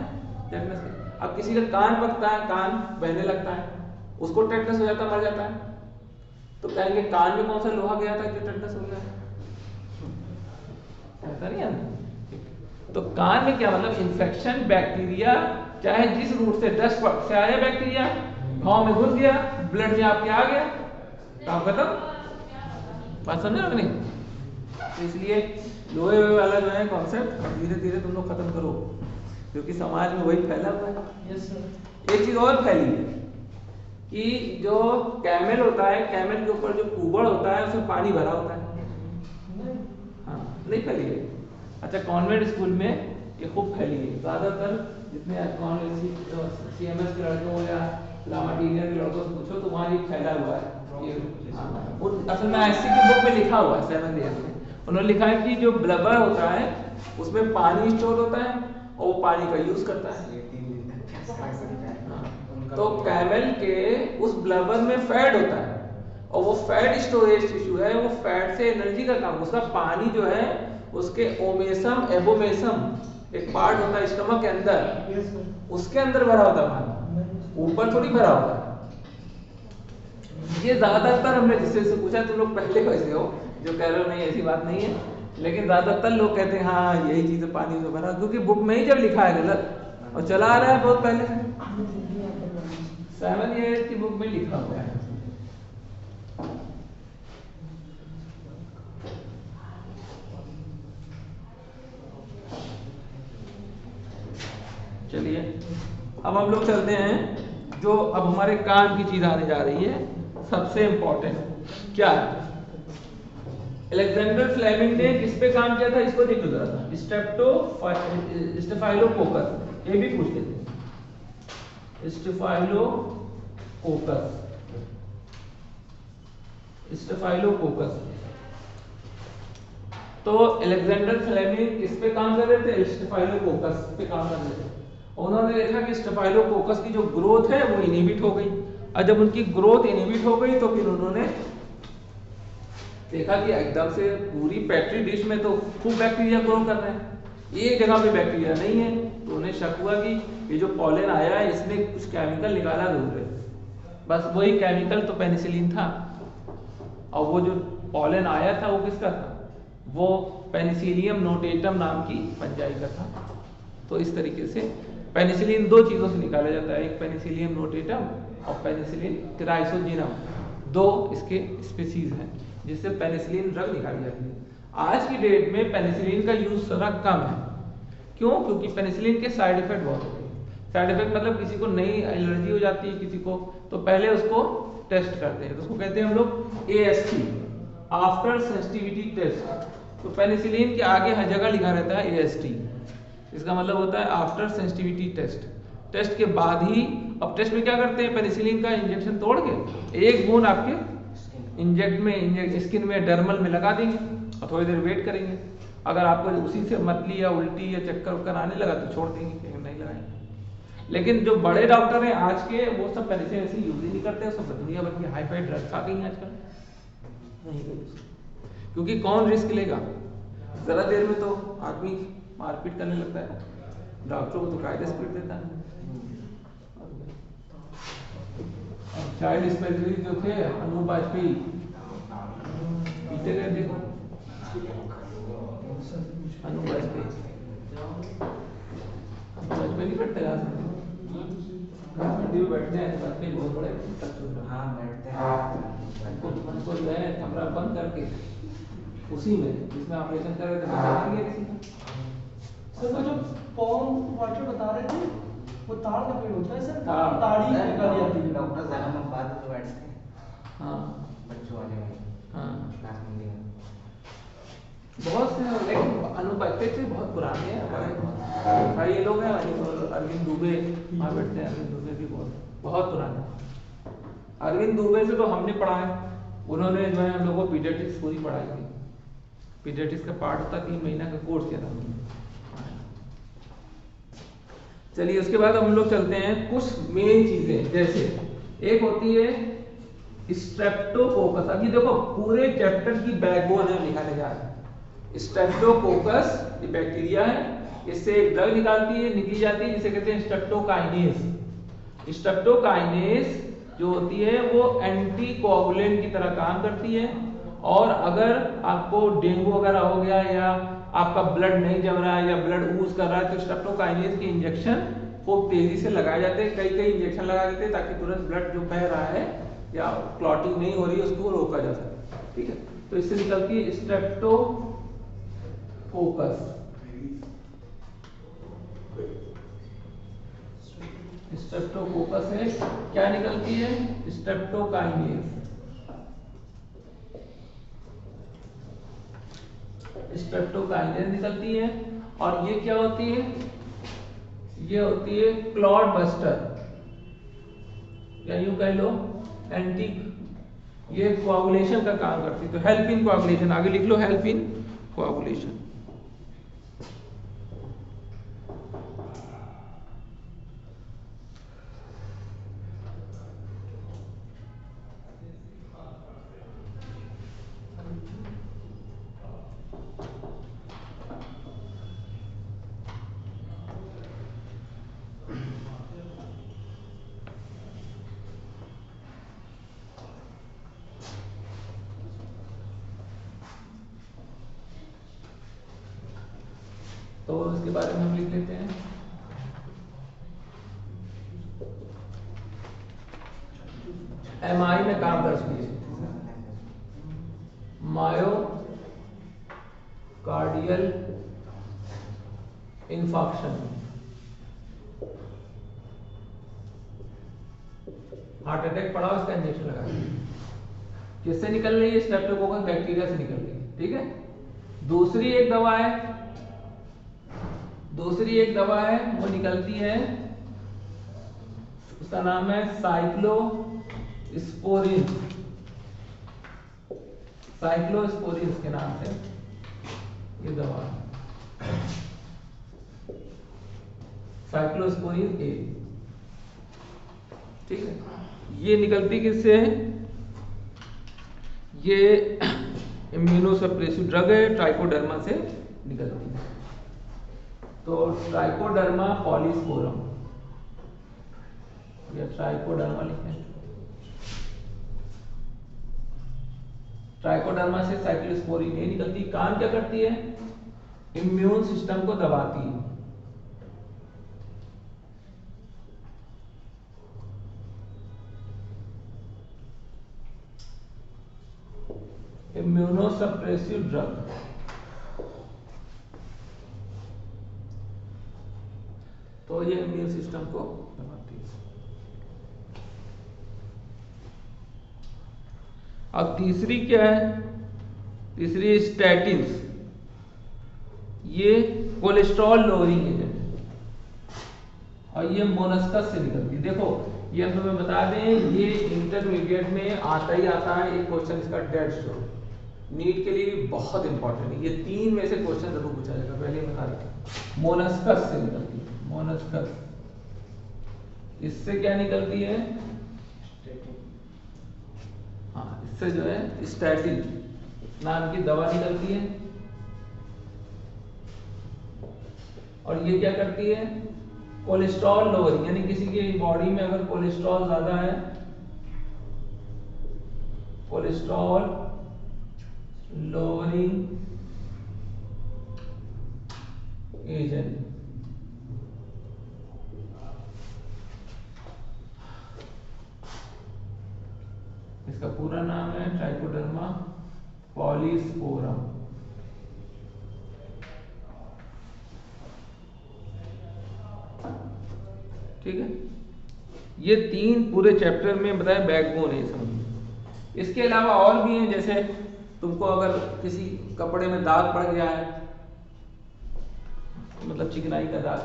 A: टेटनस के। अब किसी का कान पकता है, कान बहने लगता है, उसको टेटनस हो जाता है, मर जाता है, तो कहेंगे कान में कौन सा लोहा गया था जो टेटनस हो गया? ऐसा नहीं है। तो कान में क्या मतलब इन्फेक्शन, बैक्टीरिया चाहे जिस रूट से, डस्ट से आया बैक्टीरिया, घाव में घुस गया, ब्लड में आपके आ गया, काम खत्म। बात समझ रहे हो नहीं? तो इसलिए लोहे वाला जो है कॉन्सेप्ट धीरे धीरे तुम लोग खत्म करो, क्योंकि समाज में वही फैला हुआ है।
B: Yes sir.
A: एक चीज और फैली है कि जो कैमल होता है, कैमल के ऊपर जो कुबड़ होता है उसमें पानी भरा होता है। हाँ, नहीं फैली है? अच्छा, कॉन्वेंट स्कूल में ये खूब फैली है। ज्यादातर जितने CMS के लड़कों या लामाटीरिया के लड़कों से पूछो तो वहाँ ये फैला हुआ है। ये असल में ISC की बुक में लिखा हुआ है 7th ईयर में, उन्होंने लिखा है कि जो ब्लबर होता है उसमें पानी स्टोर होता है और वो पानी का यूज करता है। तो कैमल के उस ब्लबर में फैट होता है और वो फैट स्टोरेज टिश्यू है, वो फैट से एनर्जी का काम, उसका पानी जो है उसके ओमेसम एबोमेसम एक पार्ट होता है स्टमक के अंदर, उसके अंदर भरा होता है पानी, ऊपर थोड़ी भरा होता है। ये ज्यादातर हमने जिससे से पूछा, तुम लोग पहले वैसे हो जो कह रहे हो नहीं ऐसी बात नहीं है, लेकिन ज्यादातर लोग कहते हैं हाँ यही चीज पानी में भरा, क्योंकि बुक में ही जब लिखा है गलत और चला आ रहा है बहुत पहले से। 7th ईयर की बुक में लिखा हुआ है। चलिए अब हम लोग चलते हैं, जो अब हमारे काम की चीज आने जा रही है, सबसे इंपॉर्टेंट क्या है। अलेक्जेंडर फ्लेमिंग ने किस पे काम किया था, इसको देख लो जरा सा। स्टेफाइलोकोकस, ये भी पूछ लेते हैं। स्टेफाइलोकोकस। तो अलेक्जेंडर फ्लेमिंग किस पे काम कर रहे थे, स्टेफाइलोकोकस पे काम कर रहे थे। उन्होंने देखा कि स्टेफाइलोकोकस की जो ग्रोथ है वो इनहिबिट हो गई, और जब उनकी ग्रोथ इनहिबिट हो गई तो फिर उन्होंने देखा कि एकदम से पूरी पेट्री डिश में तो खूब बैक्टीरिया ग्रो कर रहे हैं, एक जगह पे बैक्टीरिया नहीं है। तो उन्हें शक हुआ कि ये जो पॉलन आया है इसमें कुछ केमिकल निकाला जरूर है। बस वही केमिकल तो पेनिसिलिन था, और वो जो पॉलन आया था वो किसका था, वो पेनिसिलियम नोटेटम नाम की फंजाई का था। तो इस तरीके से पेनिसिलिन दो चीजों से निकाला जाता है, एक पेनिसिलियम नोटेटम और पेनिसिलिन ट्राइसोजिनम, दो इसके स्पीसीज हैं जिससे पेनिसिलिन ड्रग निकाली जाती है। आज की डेट में पेनिसिलिन का यूज थोड़ा कम है, क्यों? क्योंकि पेनिसिलिन के साइड इफेक्ट बहुत होते हैं। साइड इफेक्ट मतलब किसी को नई एलर्जी हो जाती है किसी को, तो पहले उसको टेस्ट करते हैं, तो उसको कहते हैं हम लोग AST, आफ्टर सेंसिटिविटी टेस्ट। तो पेनिसिलिन के आगे हर जगह लिखा रहता है AST, इसका मतलब होता है आफ्टर सेंसिटिविटी टेस्ट। टेस्ट के बाद ही, अब टेस्ट में क्या करते हैं, पेनिसिलिन का इंजेक्शन तोड़ के एक बूंद आपके स्किन में डर्मल में लगा देंगे और थोड़ी देर वेट करेंगे। अगर आपको उसी से मतली या उल्टी या चक्कर उक्कर आने लगा तो छोड़ देंगे, नहीं लगाएंगे। लेकिन जो बड़े डॉक्टर हैं आज के, वो सब पेनिसिलिन ऐसे यूज ही नहीं करते, सब दुनिया भर की हाई फाई ड्रग्स आ गई हैं आजकल, नहीं करते। क्योंकि कौन रिस्क लेगा, जरा देर में तो आदमी मारपीट करने लगता है, डॉक्टर को तो कायदे से पीट देता है। चाइल्ड स्पेशलिस्ट जो थे अनूप वाजपेयी, पीटे गए, देखो अनूप वाजपेयी नहीं बैठते राजमंडी में बैठते हैं, वाजपेयी बहुत बड़े हाँ बैठते हैं, उनको जो है कमरा बंद करके उसी में जिसमें ऑपरेशन कर रहे थे बचा नहीं गया किसी का।
B: सर वो जो पॉम वाटर बता रहे थे वो ताड़ का पेड़ होता है सर, ताड़ी निकाली जाती है।
D: डॉक्टर जैनमाबाद में बैठते हैं,
A: हाँ
D: बच्चों वाले में,
A: हाँ
D: नासमंदी में
A: बहुत से, लेकिन अनुपस्थित से बहुत पुराने हैं हमारे भाई ये लोग हैं, अरविंद दुबे वहाँ बैठते हैं, अरविंद दुबे भी बहुत पुराने। अरविंद दुबे से तो हमने पढ़ा है, उन्होंने जो है हम लोगों को पीडियाट्रिक्स पूरी पढ़ाई थी। पीडियाट्रिक्स का पार्ट होता 3 महीना का कोर्स किया था। चलिए उसके बाद हम लोग चलते हैं कुछ मेन चीजें, जैसे एक होती है स्ट्रेप्टोकोकस। अभी देखो पूरे चैप्टर की बैकबोन है निकाले जा रहे हैं। स्ट्रेप्टोकोकस ये बैक्टीरिया है, इससे एक ड्रग निकली जाती है जिसे कहते हैं स्ट्रेप्टोकाइनेज। स्ट्रेप्टोकाइनेज जो होती है वो एंटीकोगुलेंट की तरह काम करती है, और अगर आपको डेंगू वगैरह हो गया या आपका ब्लड नहीं जम रहा है या ब्लड ऊज कर रहा है तो स्ट्रेप्टोकाइनेज के इंजेक्शन खूब तेजी से लगाए जाते हैं, कई इंजेक्शन लगा देते हैं ताकि तुरंत ब्लड जो बह रहा है या क्लॉटिंग नहीं हो रही है उसको रोका जा सके। ठीक है, तो इससे निकलती है स्ट्रेप्टोकोकस। स्ट्रेप्टोकोकस है, क्या निकलती है? स्ट्रेप्टोकाइनेज। स्ट्रेप्टोकाइनेज निकलती है। और ये क्या होती है? ये होती है क्लॉट बस्टर, या यूं कह लो एंटी, ये कोआगुलेशन का काम करती है। तो हेल्प इन कोआगुलेशन, आगे लिख लो हेल्प इन कोआगुलेशन। तो इसके बारे में हम लिख लेते हैं। एमआई में काम करती है, मायोकार्डियल इंफाक्शन, हार्ट अटैक पड़ा उसका इंजेक्शन लगा। किससे निकल रही है? स्ट्रेप्टोकोकस बैक्टीरिया से निकल रही है, ठीक है। दूसरी एक दवा है, वो निकलती है, उसका नाम है साइक्लोस्पोरिन। साइक्लोस्पोरिन के नाम से ये दवा है, साइक्लोस्पोरिन ए, ठीक है। ये निकलती किससे है? ये इम्यूनोसप्रेसिव ड्रग है, ट्राइकोडर्मा से निकलती है। तो ट्राइकोडर्मा पॉलीस्पोरम, या ट्राइकोडर्मा लिखें, ट्राइकोडर्मा से साइक्लोस्पोरिन ए निकलती है। काम क्या करती है? इम्यून सिस्टम को दबाती है। इम्यूनोसप्रेसिव ड्रग, तो ये इम्यून सिस्टम को दबाती है। अब तीसरी क्या है? तीसरी स्टैटिन्स, ये कोलेस्ट्रॉल लोअरिंग एजेंट, और ये मोलस्कस से निकलती है। देखो ये हम तुम्हें बता दें, ये इंटरमीडिएट में आता ही आता है एक क्वेश्चन इसका, डेड स्टोन, नीट के लिए भी बहुत इंपॉर्टेंट है। ये 3 में से क्वेश्चन जरूर पूछा जाएगा, पहले ही बता देते। मोलस्कस से निकलती है, मोलस्कस। इससे क्या निकलती है? हाँ, इससे जो है स्टैटिन नाम की दवा निकलती है। और ये क्या करती है? कोलेस्ट्रॉल लोअरिंग, यानी किसी की बॉडी में अगर कोलेस्ट्रॉल ज्यादा है, कोलेस्ट्रॉल लोअरिंग एजेंट, इसका पूरा नाम है ट्राइकोडर्मा पॉलीस्पोरम। ठीक है, ये 3 पूरे चैप्टर में बताया बैकबोन है सब। इसके अलावा और भी हैं, जैसे तुमको अगर किसी कपड़े में दाग पड़ गया है, मतलब चिकनाई का दाग,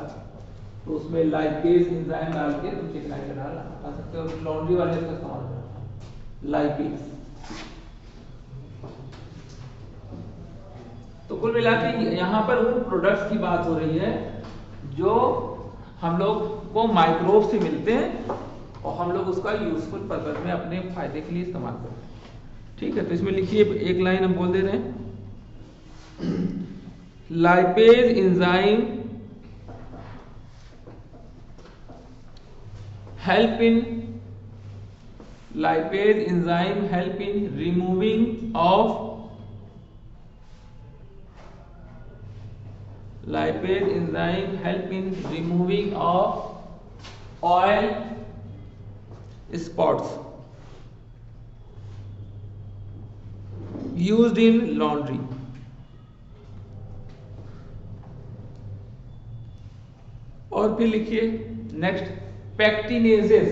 A: तो उसमें लाइपेज एंजाइम डाल के तुम चिकनाई का दाग हटा सकते हो। लॉन्ड्री वाले इसका इस्तेमाल करते हैं, लाइपेज। तो कुल मिला के यहाँ पर उन प्रोडक्ट्स की बात हो रही है जो हम लोग को माइक्रोब से मिलते हैं और हम लोग उसका यूजफुल पर्पज में अपने फायदे के लिए इस्तेमाल करते हैं। ठीक है, तो इसमें लिखिए एक लाइन हम बोल दे रहे हैं, lipase enzyme help in lipase enzyme help in removing of lipase enzyme help in removing of oil spots। Used in laundry. और फिर लिखिए नेक्स्ट पैक्टिनेजेस,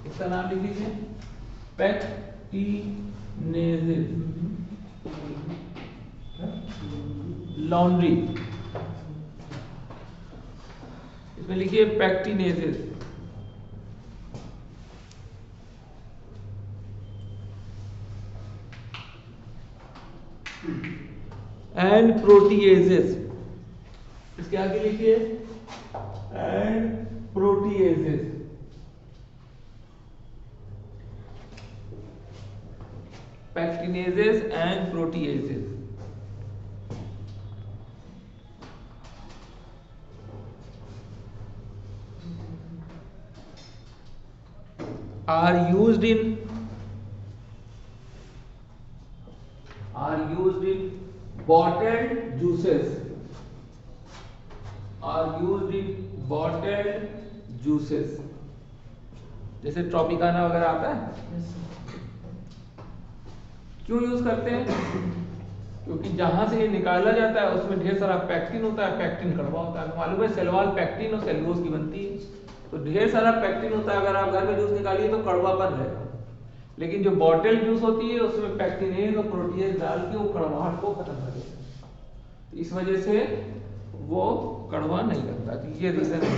A: इसका नाम लिख लीजिए पैक्टिनेजेस, लॉन्ड्री, इसमें लिखिए पैक्टिनेजेस। एंड प्रोटीएजेस, इसके आगे लिखिए and proteases. Pectinases and proteases. are used in bottled juices, are used in bottled juices, जैसे ट्रॉपिकाना वगैरह आता है। क्यों यूज करते हैं? क्योंकि जहां से ये निकाला जाता है उसमें ढेर सारा पैक्टिन होता है, पैक्टिन कड़वा होता है। मालूम है सेलवाल पैक्टिन और सेलुलोज की बनती है, तो ढेर सारा पैक्टिन होता है। अगर आप घर में जूस निकालिए तो कड़वापन रहेगा, लेकिन जो बॉटल जूस होती है उसमें पैक्टिनेज और प्रोटीएज डाल के वो कड़वाहट को खत्म कर देता है, इस वजह से वो कड़वा नहीं करता। ये रीजन है।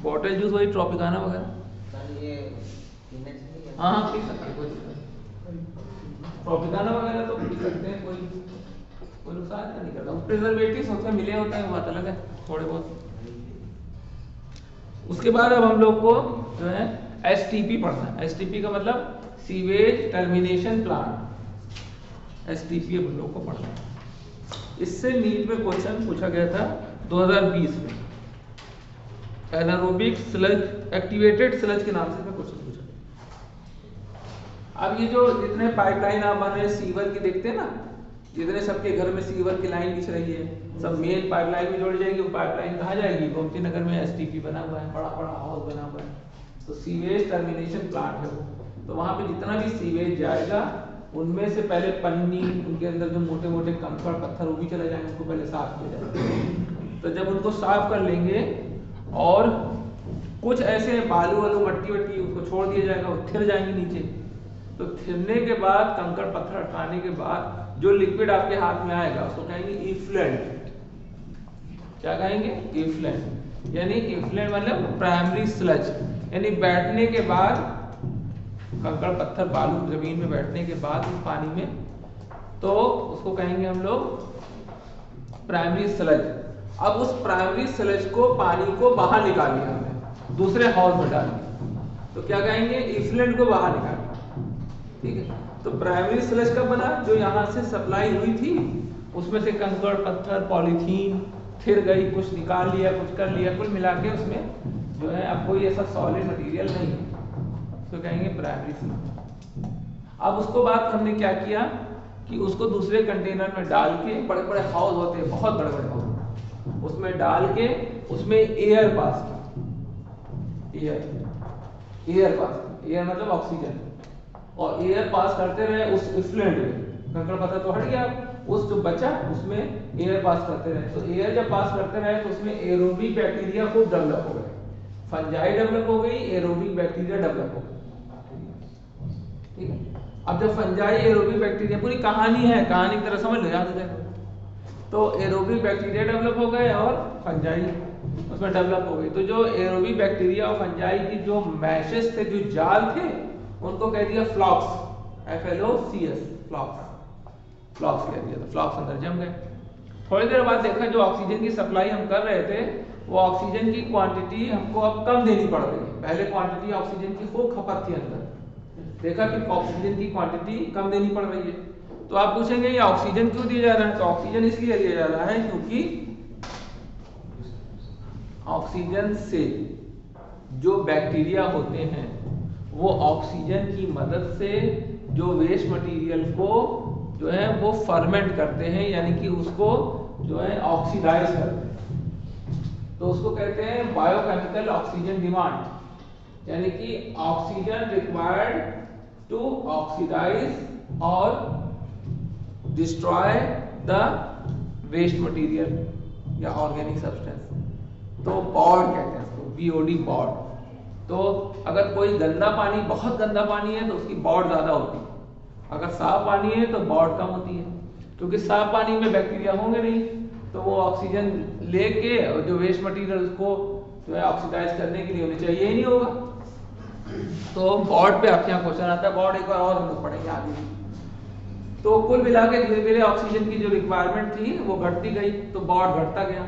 A: बॉटल जूस वही ट्रॉपिकाना वगैरह,
D: ये पीने चाहिए?
A: हाँ पी सकते हैं, कोई ट्रॉपिकाना वगैरह तो पी सकते हैं, कोई नुकसान नहीं करता। प्रिजर्वेटिव्स होते हैं, मिले होते हैं, बात अलग है थोड़े बहुत। उसके बाद अब हम लोग को जो है एसटीपी पढ़ना है। एसटीपी का मतलब सीवेज टर्मिनेशन प्लांट, एसटीपी हम लोग को पढ़ना है। इससे नीट में क्वेश्चन पूछा गया था 2020 में, एनारोबिक स्लज, एक्टिवेटेड स्लज के नाम से क्वेश्चन पूछा। अब ये जो जितने पाइपलाइन आप बन रहे सीवर की देखते हैं ना, जितने सबके घर में सीवर की लाइन बिछ रही है, सब मेन पाइपलाइन में जोड़ जाएगी। वो पाइपलाइन कहाँ जाएगी? गोमती नगर में एसटीपी बना हुआ है, बड़ा बड़ा हाउस बना हुआ है, तो सीवेज टर्मिनेशन प्लांट है वो। तो वहां पे जितना भी सीवेज जाएगा उनमें से पहले पन्नी, उनके अंदर जो मोटे मोटे कंकड़ पत्थर वो भी चले जाएंगे, उनको पहले साफ किया जाएगा। तो जब उनको साफ कर लेंगे और कुछ ऐसे बालू वालू मट्टी वट्टी उसको छोड़ दिया जाएगा, वो थिर जाएंगे नीचे। तो थिरने के बाद, कंकड़ पत्थर हटाने के बाद जो लिक्विड आपके हाथ में आएगा उसको कहेंगे इफ्लुएंट। क्या कहेंगे? इफ्लुएंट। यानी इफ्लुएंट मतलब प्राइमरी स्लज, यानी बैठने के बाद कंकड़ पत्थर बालू जमीन में बैठने के बाद उस पानी में, तो उसको कहेंगे हम लोग प्राइमरी स्लज। अब उस प्राइमरी स्लज को, पानी को बाहर निकाल लिया हमने, दूसरे हाउस में डाल दिया, तो क्या कहेंगे? इफ्लुएंट को बाहर निकाल लिया। ठीक है, तो प्राइमरी स्लज कब बना? जो यहाँ से सप्लाई हुई थी उसमें से कंकड़ पत्थर पॉलीथीन फिर गई, कुछ निकाल लिया, कुछ कर लिया, कुल मिला के उसमें जो है अब कोई ऐसा सॉलिड मटेरियल नहीं है, तो कहेंगे प्राइमरी स्लज। अब उसको बाद हमने क्या किया कि उसको दूसरे कंटेनर में डाल के, बड़े बड़े हाउस होते हैं, बहुत बड़े बड़े हाउस, उसमें डाल के उसमें एयर पास किया। एयर पास, एयर मतलब ऑक्सीजन, और एयर पास करते रहे उस इफ्लुएंट में। कंकड़ पत्थर तो हट गया, उस जो बचा उसमें एयर पास करते रहे। तो एयर जब पास करते रहे तो उसमें एरोबिक बैक्टीरिया खूब डेवलप हो गए, फंजाई डेवलप हो गई, एरोबिक बैक्टीरिया डेवलप हो गई। ठीक है, अब जब फंजाई एरोबिक बैक्टीरिया, पूरी कहानी है, कहानी की तरह समझ लो, याद हो जाएगा। तो एरोबिक बैक्टीरिया डेवलप हो गए और फंजाई उसमें डेवलप हो गई। तो जो एरोबिक बैक्टीरिया और फंजाई की जो मैशेस थे, जो जाल थे, उनको कह दिया फ्लॉक्स, FLOCS, फ्लॉक्स कह दिया। तो फ्लॉक्स अंदर जम गए। थोड़ी देर बाद देखा जो ऑक्सीजन की सप्लाई हम कर रहे थे, वो ऑक्सीजन की क्वांटिटी हमको अब कम देनी पड़ रही है। पहले क्वांटिटी ऑक्सीजन की खूब खपत थी अंदर, देखा कि ऑक्सीजन की क्वांटिटी कम देनी पड़ रही है। तो आप पूछेंगे ये ऑक्सीजन क्यों दिया जा रहा है? तो ऑक्सीजन इसलिए दिया जा रहा है क्योंकि ऑक्सीजन से जो बैक्टीरिया होते हैं वो ऑक्सीजन की मदद से जो वेस्ट मटेरियल को जो है वो फर्मेंट करते हैं, यानी कि उसको जो है ऑक्सीडाइज करते हैं। तो उसको कहते हैं बायोकेमिकल ऑक्सीजन डिमांड। यानी कि ऑक्सीजन रिक्वायर्ड टू ऑक्सीडाइज और डिस्ट्रॉय द वेस्ट मटेरियल या ऑर्गेनिक सब्सटेंस। तो बॉड कहते हैं इसको, BOD बॉड। तो अगर कोई गंदा पानी, बहुत गंदा पानी है तो उसकी बॉड ज्यादा होती है, अगर साफ पानी है तो बॉड कम होती है, क्योंकि साफ पानी में बैक्टीरिया होंगे नहीं, तो वो ऑक्सीजन लेके और जो वेस्ट मटेरियल उसको जो है ऑक्सीडाइज करने के लिए उन्हें चाहिए ही नहीं होगा। तो बॉड पे आपके यहाँ क्वेश्चन आता है, बॉड एक बार और हम लोग पढ़ेंगे आगे भी। तो कुल मिला के धीरे धीरे ऑक्सीजन की जो रिक्वायरमेंट थी वो घटती गई, तो बॉड घटता गया।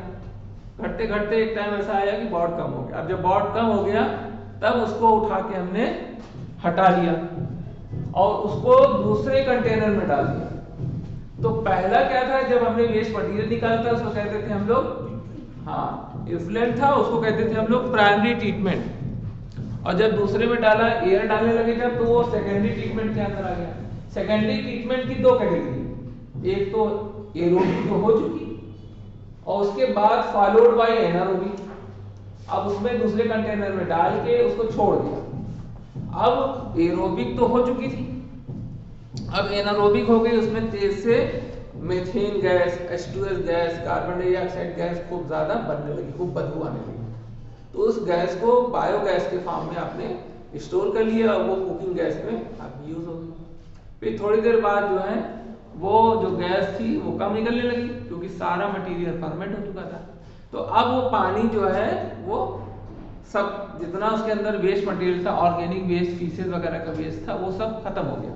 A: घटते घटते एक टाइम ऐसा आया कि बॉड कम हो गया। अब जब बॉड कम हो गया तब उसको उठा के हमने हटा लिया और उसको दूसरे कंटेनर में डाल दिया। तो पहला क्या था, जब हमने वेस्ट मटेरियल निकाला था उसको कहते थे हम लोग, हाँ इफ्लुएंट था, उसको कहते थे हम लोग प्राइमरी ट्रीटमेंट। और जब दूसरे में डाला, एयर डालने लगे जब, तो वो सेकेंडरी ट्रीटमेंट के अंदर आ गया। सेकेंडरी ट्रीटमेंट की दो कैटेगरी, एक तो एरोबिक तो हो चुकी और उसके बाद फॉलोड बाय एनारोबिक। अब उसमें दूसरे कंटेनर में डाल के उसको छोड़ दिया। अब एरोबिक तो हो चुकी थी, अब एनारोबिक हो गई, उसमें तेज से methane gas, H2S gas, carbon dioxide gas खूब ज्यादा बनने लगी, खूब बदबू आने लगी। तो उस गैस को बायोगैस के फॉर्म में आपने स्टोर कर लिया और वो कुकिंग गैस में आपकी यूज हो गई। फिर थोड़ी देर बाद जो है वो जो गैस थी वो कम निकलने लगी, क्योंकि सारा मटेरियल फर्मेंट हो चुका था। तो अब वो पानी जो है वो सब जितना उसके अंदर वेस्ट मटेरियल था, ऑर्गेनिक वेस्ट, फीसेस वगैरह का वेस्ट था, वो सब खत्म हो गया।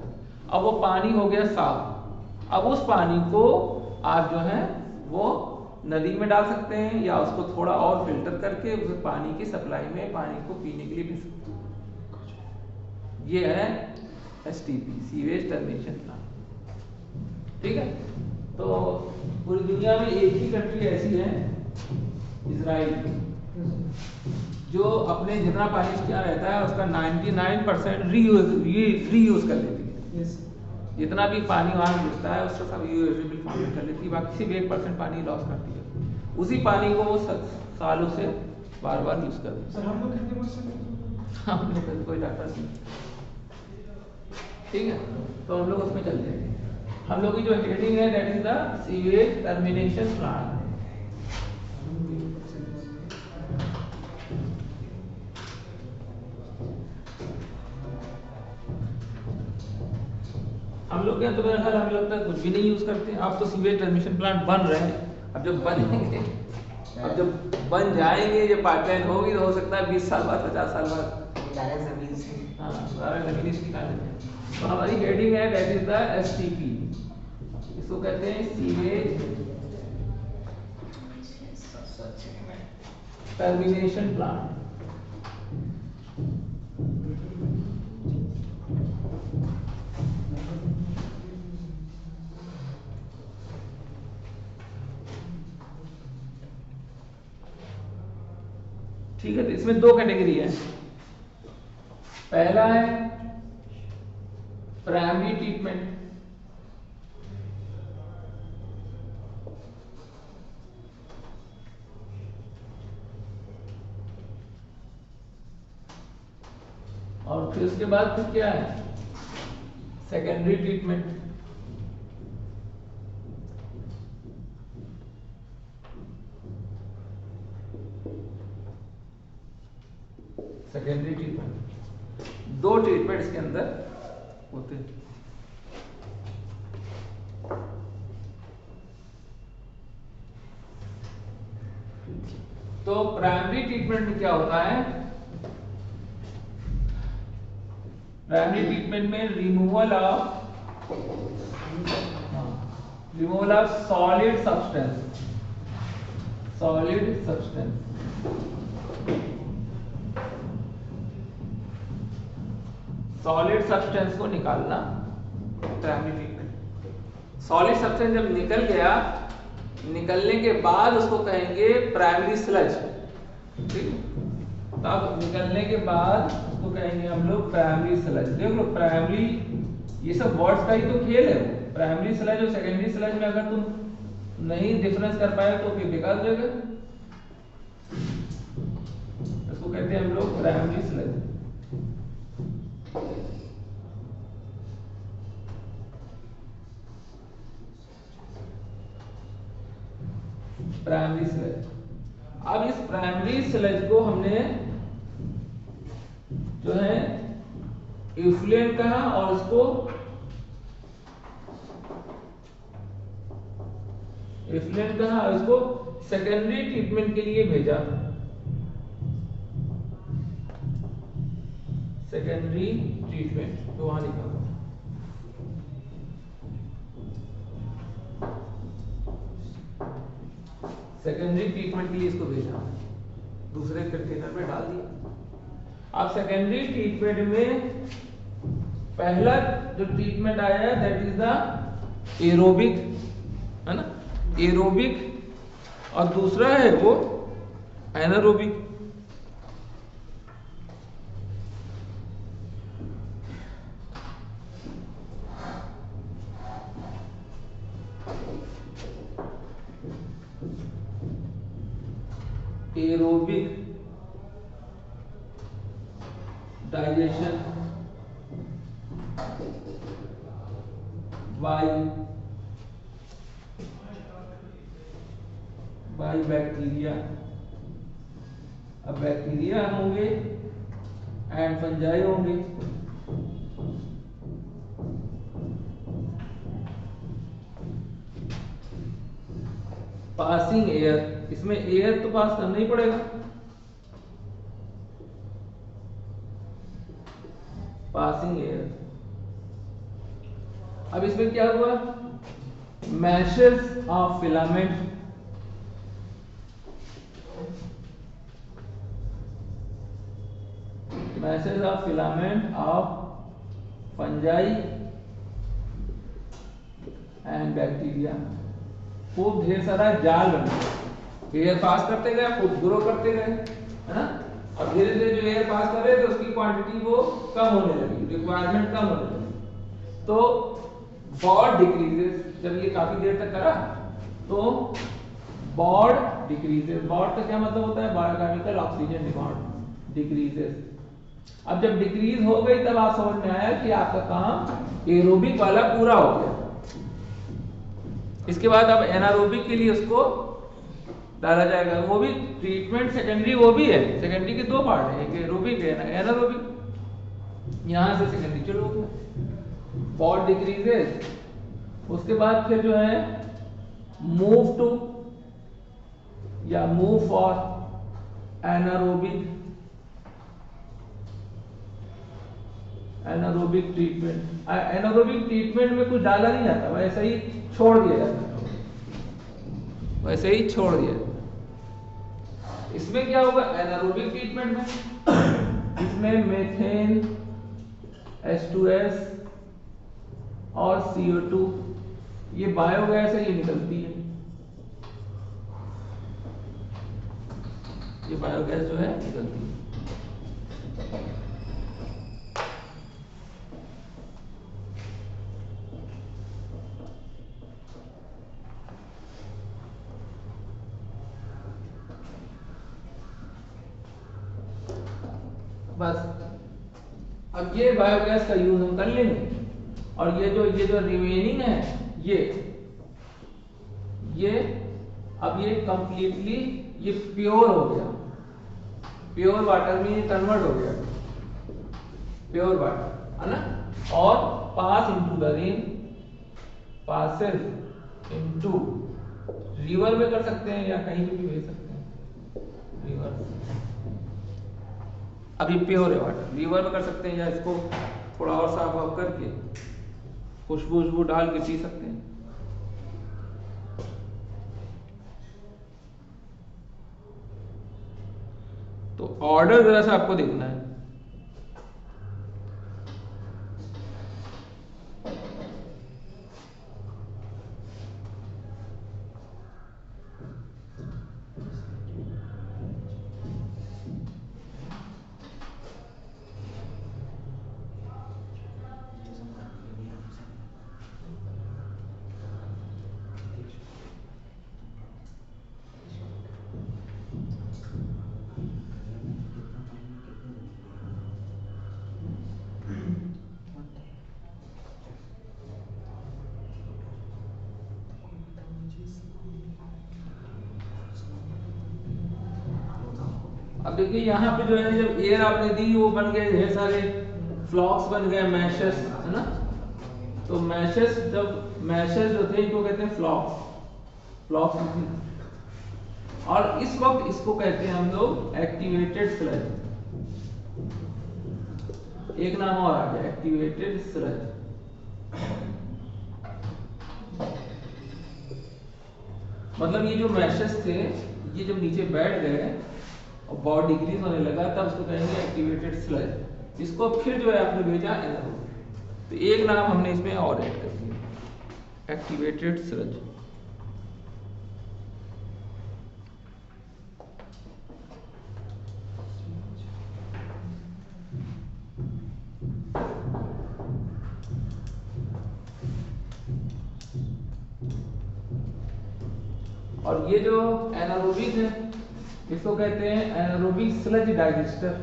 A: अब वो पानी हो गया साफ। अब उस पानी को आप जो है वो नदी में डाल सकते हैं या उसको थोड़ा और फिल्टर करके उस पानी की सप्लाई में पानी को पीने के लिए भी सकते हैं। ये है STP, सीवेज टर्मिनेशन प्लांट। ठीक है, तो पूरी दुनिया में एक ही कंट्री ऐसी है, इजराइल, जो अपने जितना पानी क्या रहता है उसका 99% रीयूज कर लेती है। जितना भी पानी वहां गिरता है उसका सब यूजेबल फॉर्म में कर लेती है, बाकी सिर्फ 1% पानी लॉस करती है। उसी पानी को वो सालों से बार बार यूज करते हैं।
B: सर हम लोग कितने परसेंट?
A: हम लोग का कोई डाटा नहीं। ठीक है, तो हम लोग उसमें चलते हैं। हम लोग की जो हेडिंग है that is the sewage termination plant. हम लोग क्या, तो मेरा ख्याल हमें लगता है कुछ भी नहीं यूज करते। अब तो सीवेज टर्मिनेशन प्लांट बन रहे हैं, अब जब बनेंगे, अब जब बन जाएंगे, जब पाइपलाइन होगी तो हो सकता है 20 साल बाद, 50 साल बाद
D: डायरेक्ट जमीन से।
A: हाँ सारा जमीन से निकालेंगे। तो हमारी हेडिंग है दैट इज द STP, इसको कहते हैं सीवेज टर्मिनेशन प्लांट। ठीक है, तो इसमें दो कैटेगरी है। पहला है प्राइमरी ट्रीटमेंट, और फिर उसके बाद फिर क्या है, सेकेंडरी ट्रीटमेंट। सेकेंडरी ट्रीटमेंट, दो ट्रीटमेंट इसके अंदर होते हैं। तो प्राइमरी ट्रीटमेंट में क्या होता है, प्राइमरी ट्रीटमेंट में removal of solid substance, solid substance को निकालना प्राइमरी ट्रीटमेंट। सॉलिड सब्सटेंस जब निकल गया, निकलने के बाद उसको कहेंगे प्राइमरी स्लज। ठीक, तब निकलने के बाद उसको कहेंगे हम लोग प्राइमरी स्लज। देख लो प्राइमरी, ये सब वर्ड्स का ही तो खेल है। प्राइमरी स्लज और सेकेंडरी स्लज में अगर तुम नहीं डिफरेंस कर पाए तो फिर बेकार जगह। इसको कहते हैं हम लोग प्राइमरी स्लज। Primary sludge. अब इस प्राइमरी स्लज को हमने जो है इफ्लुएंट कहा और उसको इफ्लुएंट कहा और उसको सेकेंडरी ट्रीटमेंट के लिए भेजा। सेकेंडरी ट्रीटमेंट तो वहां लिखा हुआ सेकेंडरी ट्रीटमेंट के लिए इसको भेजा, दूसरे कंटेनर में डाल दिया। अब सेकेंडरी ट्रीटमेंट में पहला जो ट्रीटमेंट आया है दैट इज द एरोबिक, है ना, एरोबिक, और दूसरा है वो anaerobic. Aerobic digestion by bacteria. अब बैक्टीरिया होंगे एंड फंजाई होंगे। पासिंग एयर, इसमें एयर तो पास करना ही पड़ेगा। Passing air. अब इसमें क्या हुआ, meshes of filament, meshes of filament of fungi and bacteria. खूब ढेर सारा जाल बन गया, एयर पास करते गए, खूब ग्रो करते गए, है ना। और धीरे धीरे जो एयर पास कर रहे थे उसकी क्वांटिटी वो कम होने लगी, रिक्वायरमेंट कम होने लगी। तो बॉड डिक्रीजेस, जब ये काफी देर तक करा तो बॉड डिक्रीजेस। बॉड का क्या मतलब होता है, बायोकेमिकल ऑक्सीजन डिमांड डिक्रीजेस। अब जब डिक्रीज हो गई तब आप समझ में आया कि आपका काम एरोबिक वाला पूरा हो गया। इसके बाद अब एनारोबिक के लिए उसको डाला जाएगा। वो भी ट्रीटमेंट सेकेंडरी वो भी है, सेकेंडरी के दो पार्ट है, एक एरोबिक है एनारोबिक। यहां से सेकेंडरी चलो हो गया, बॉड डिक्रीजेस। उसके बाद फिर जो है मूव टू या move for anaerobic, anaerobic treatment. Anaerobic treatment में कुछ डाला नहीं जाता, वैसे ही छोड़ दिया जाता है, वैसे ही छोड़ दिया जाता। इसमें क्या होगा एनारोबिक ट्रीटमेंट में, इसमें मेथेन, H2S और CO2 ये बायोगैस है, ये निकलती है, ये बायोगैस जो है निकलती है। बस अब ये बायोगैस का यूज हम कर लेंगे। और ये जो रिमेनिंग है ये अब ये कंप्लीटली ये प्योर हो गया, प्योर वाटर में ये कन्वर्ट हो गया, प्योर वाटर, है ना। और पास into the rain, passes into river में कर सकते हैं या कहीं भी भेज सकते हैं, रिवर। अभी प्योर है वाटर, रिवर में कर सकते हैं या इसको थोड़ा और साफ वाफ करके खुशबू डाल के पी सकते हैं। तो ऑर्डर जरा सा आपको देखना है। क्योंकि यहाँ पे जो है जब एयर आपने दी वो बन गए ढेर सारे फ्लॉक्स बन गए, मैशेस, है ना। तो मैशेस जो थे इनको कहते हैं फ्लॉक्स। और इस वक्त इसको कहते हैं हम लोग एक्टिवेटेड स्लज। एक नाम और आ गया, एक्टिवेटेड स्लज। मतलब ये जो मैशेस थे ये जब नीचे बैठ गए और बहुत डिक्रीज होने लगा तब उसको कहेंगे एक्टिवेटेड स्लज। इसको फिर जो है आपने भेजा एनारोबिक। तो एक नाम हमने इसमें और ऐड कर दिया, एक्टिवेटेड स्लज। और ये जो एनारोबिक है इसको कहते हैं anaerobic sludge digester.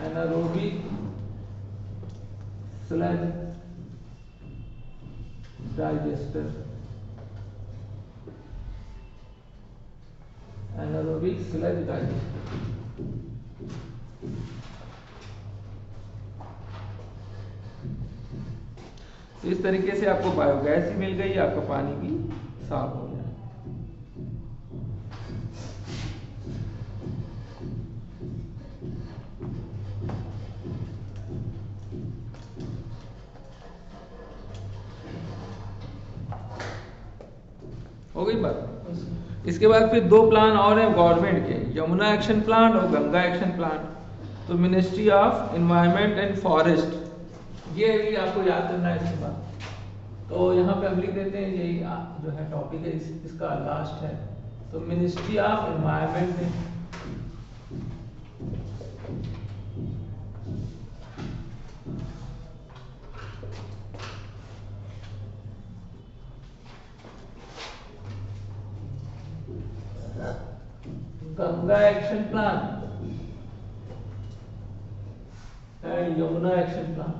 A: Anaerobic sludge digester. Anaerobic sludge digester. तो इस तरीके से आपको बायोगैस भी मिल गई, आपका पानी भी साफ हो गया। हो गई बात। इसके बाद फिर दो प्लान और हैं गवर्नमेंट के, यमुना एक्शन प्लान और गंगा एक्शन प्लान। तो ministry of environment and forest, ये भी आपको याद करना है इसके बाद। तो यहाँ पे हम लिख देते हैं, यही जो है टॉपिक है इसका लास्ट है। तो ministry of environment Ganga action plan and Yamuna action plan.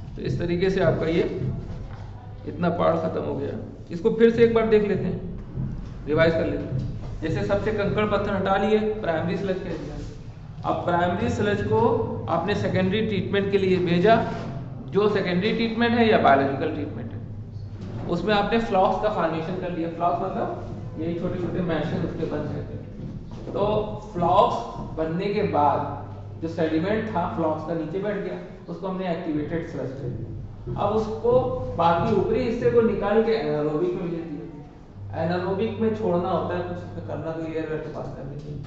A: तो इस तरीके से आपका ये इतना पार्ट खत्म हो गया। इसको फिर से एक बार देख लेते हैं, रिवाइज कर लेते हैं। जैसे सबसे कंकड़ पत्थर हटा लिए, प्राइमरी स्लज कह दिया। अब प्राइमरी स्लज को आपने सेकेंडरी ट्रीटमेंट के लिए भेजा। जो सेकेंडरी ट्रीटमेंट है या बायोलॉजिकल ट्रीटमेंट है, उसमें आपने फ्लॉक्स का फॉर्मेशन कर लिया। फ्लॉक्स मतलब यही छोटे छोटे मैशेस उसके बन गए थे। तो फ्लॉक्स बनने के बाद जो सेडिमेंट था फ्लॉक्स का नीचे बैठ गया, उसको हमने एक्टिवेटेड स्लज कह दिया। अब उसको बाकी ऊपरी हिस्से को निकाल के एनारोबिक में भेज दिया। एनारोबिक में छोड़ना होता है, कुछ करना तो एयर के पास करनी चाहिए।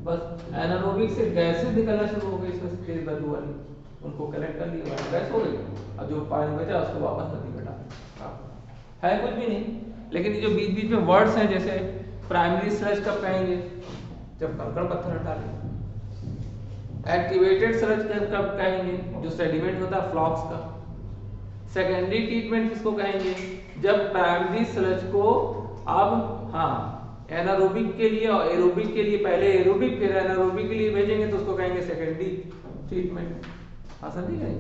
A: बस एनारोबिक से गैसेस निकलना शुरू हो गई, इसमें तेज बदबू वाली, उनको कलेक्ट कर लिया, गैस हो गई। अब जो पानी बचा उसको वापस नदी में डाल, है कुछ भी नहीं। लेकिन जो बीच बीच में वर्ड्स हैं, जैसे प्राइमरी स्लज कब कहेंगे, जब कंकड़ पत्थर हटा लें। एक्टिवेटेड स्लज कब कहेंगे, जो सेडिमेंट होता है फ्लॉक्स का। सेकेंडरी ट्रीटमेंट किसको कहेंगे, जब प्राइमरी स्लज को अब एनारोबिक के लिए और एरोबिक के लिए, पहले एरोबिक फिर एनारोबिक के लिए भेजेंगे तो उसको कहेंगे सेकेंडरी ट्रीटमेंट। समझ गए।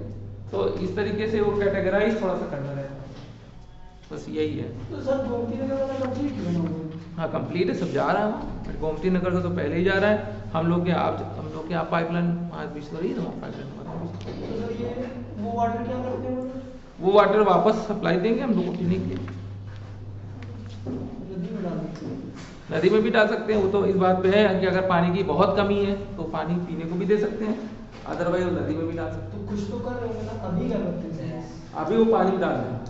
A: तो इस तरीके से वो कैटेगराइज थोड़ा सा करना है, बस यही है।
B: तो सर गोमती नगर वाला कंप्लीट क्यों ना हुआ?
A: हाँ कंप्लीट है, सब जा रहा है। गोमती नगर से तो पहले ही जा रहा है। हम लोग के यहाँ पाइपलाइन बीच तो रही है, पाइपलाइन।
B: तो सर ये वो वाटर क्या करते हैं?
A: वो वाटर वापस सप्लाई देंगे हम लोग को पीने के लिए।
B: नदी में डाल देते हैं?
A: नदी में भी डाल सकते हैं। वो तो इस बात पे है कि अगर पानी की बहुत कमी है तो पानी पीने को भी दे सकते हैं, अदरवाइज नदी में भी डाल सकते हैं।
B: तो कुछ तो कर रहे हैं ना, अभी क्या करते हैं?
A: अभी वो पानी डाल रहे हैं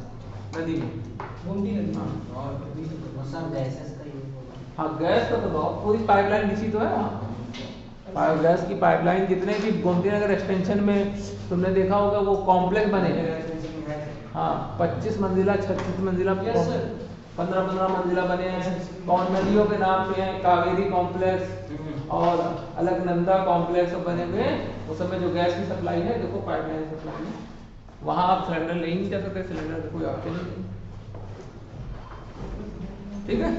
A: नदी में,
B: गोमती नदी में।
D: और सब गैसेस का यूज होगा।
A: हाँ गैस का तो पूरी पाइपलाइन बिछी तो है। बायोगैस की पाइपलाइन जितने भी गोमती नगर एक्सटेंशन में तुमने देखा होगा, वो कॉम्प्लेक्स बने हैं। हाँ 25 मंजिला 36 मंजिला।
B: Yes sir.
A: 15 मंजिला बने हैं, कौन नदियों के नाम पे हैं, कावेरी कॉम्प्लेक्स और अलकनंदा कॉम्प्लेक्स बने हुए हैं। उस समय जो गैस की सप्लाई है, देखो पाइपलाइन सप्लाई है, वहां आप सिलेंडर ले ही नहीं जा सकते, सिलेंडर से कोई आपके नहीं। ठीक है,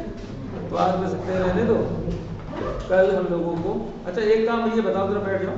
A: तो आज बस इतने रहने दो, कल हम लोगों को अच्छा एक काम ये बताओ, जरा बैठ जाओ।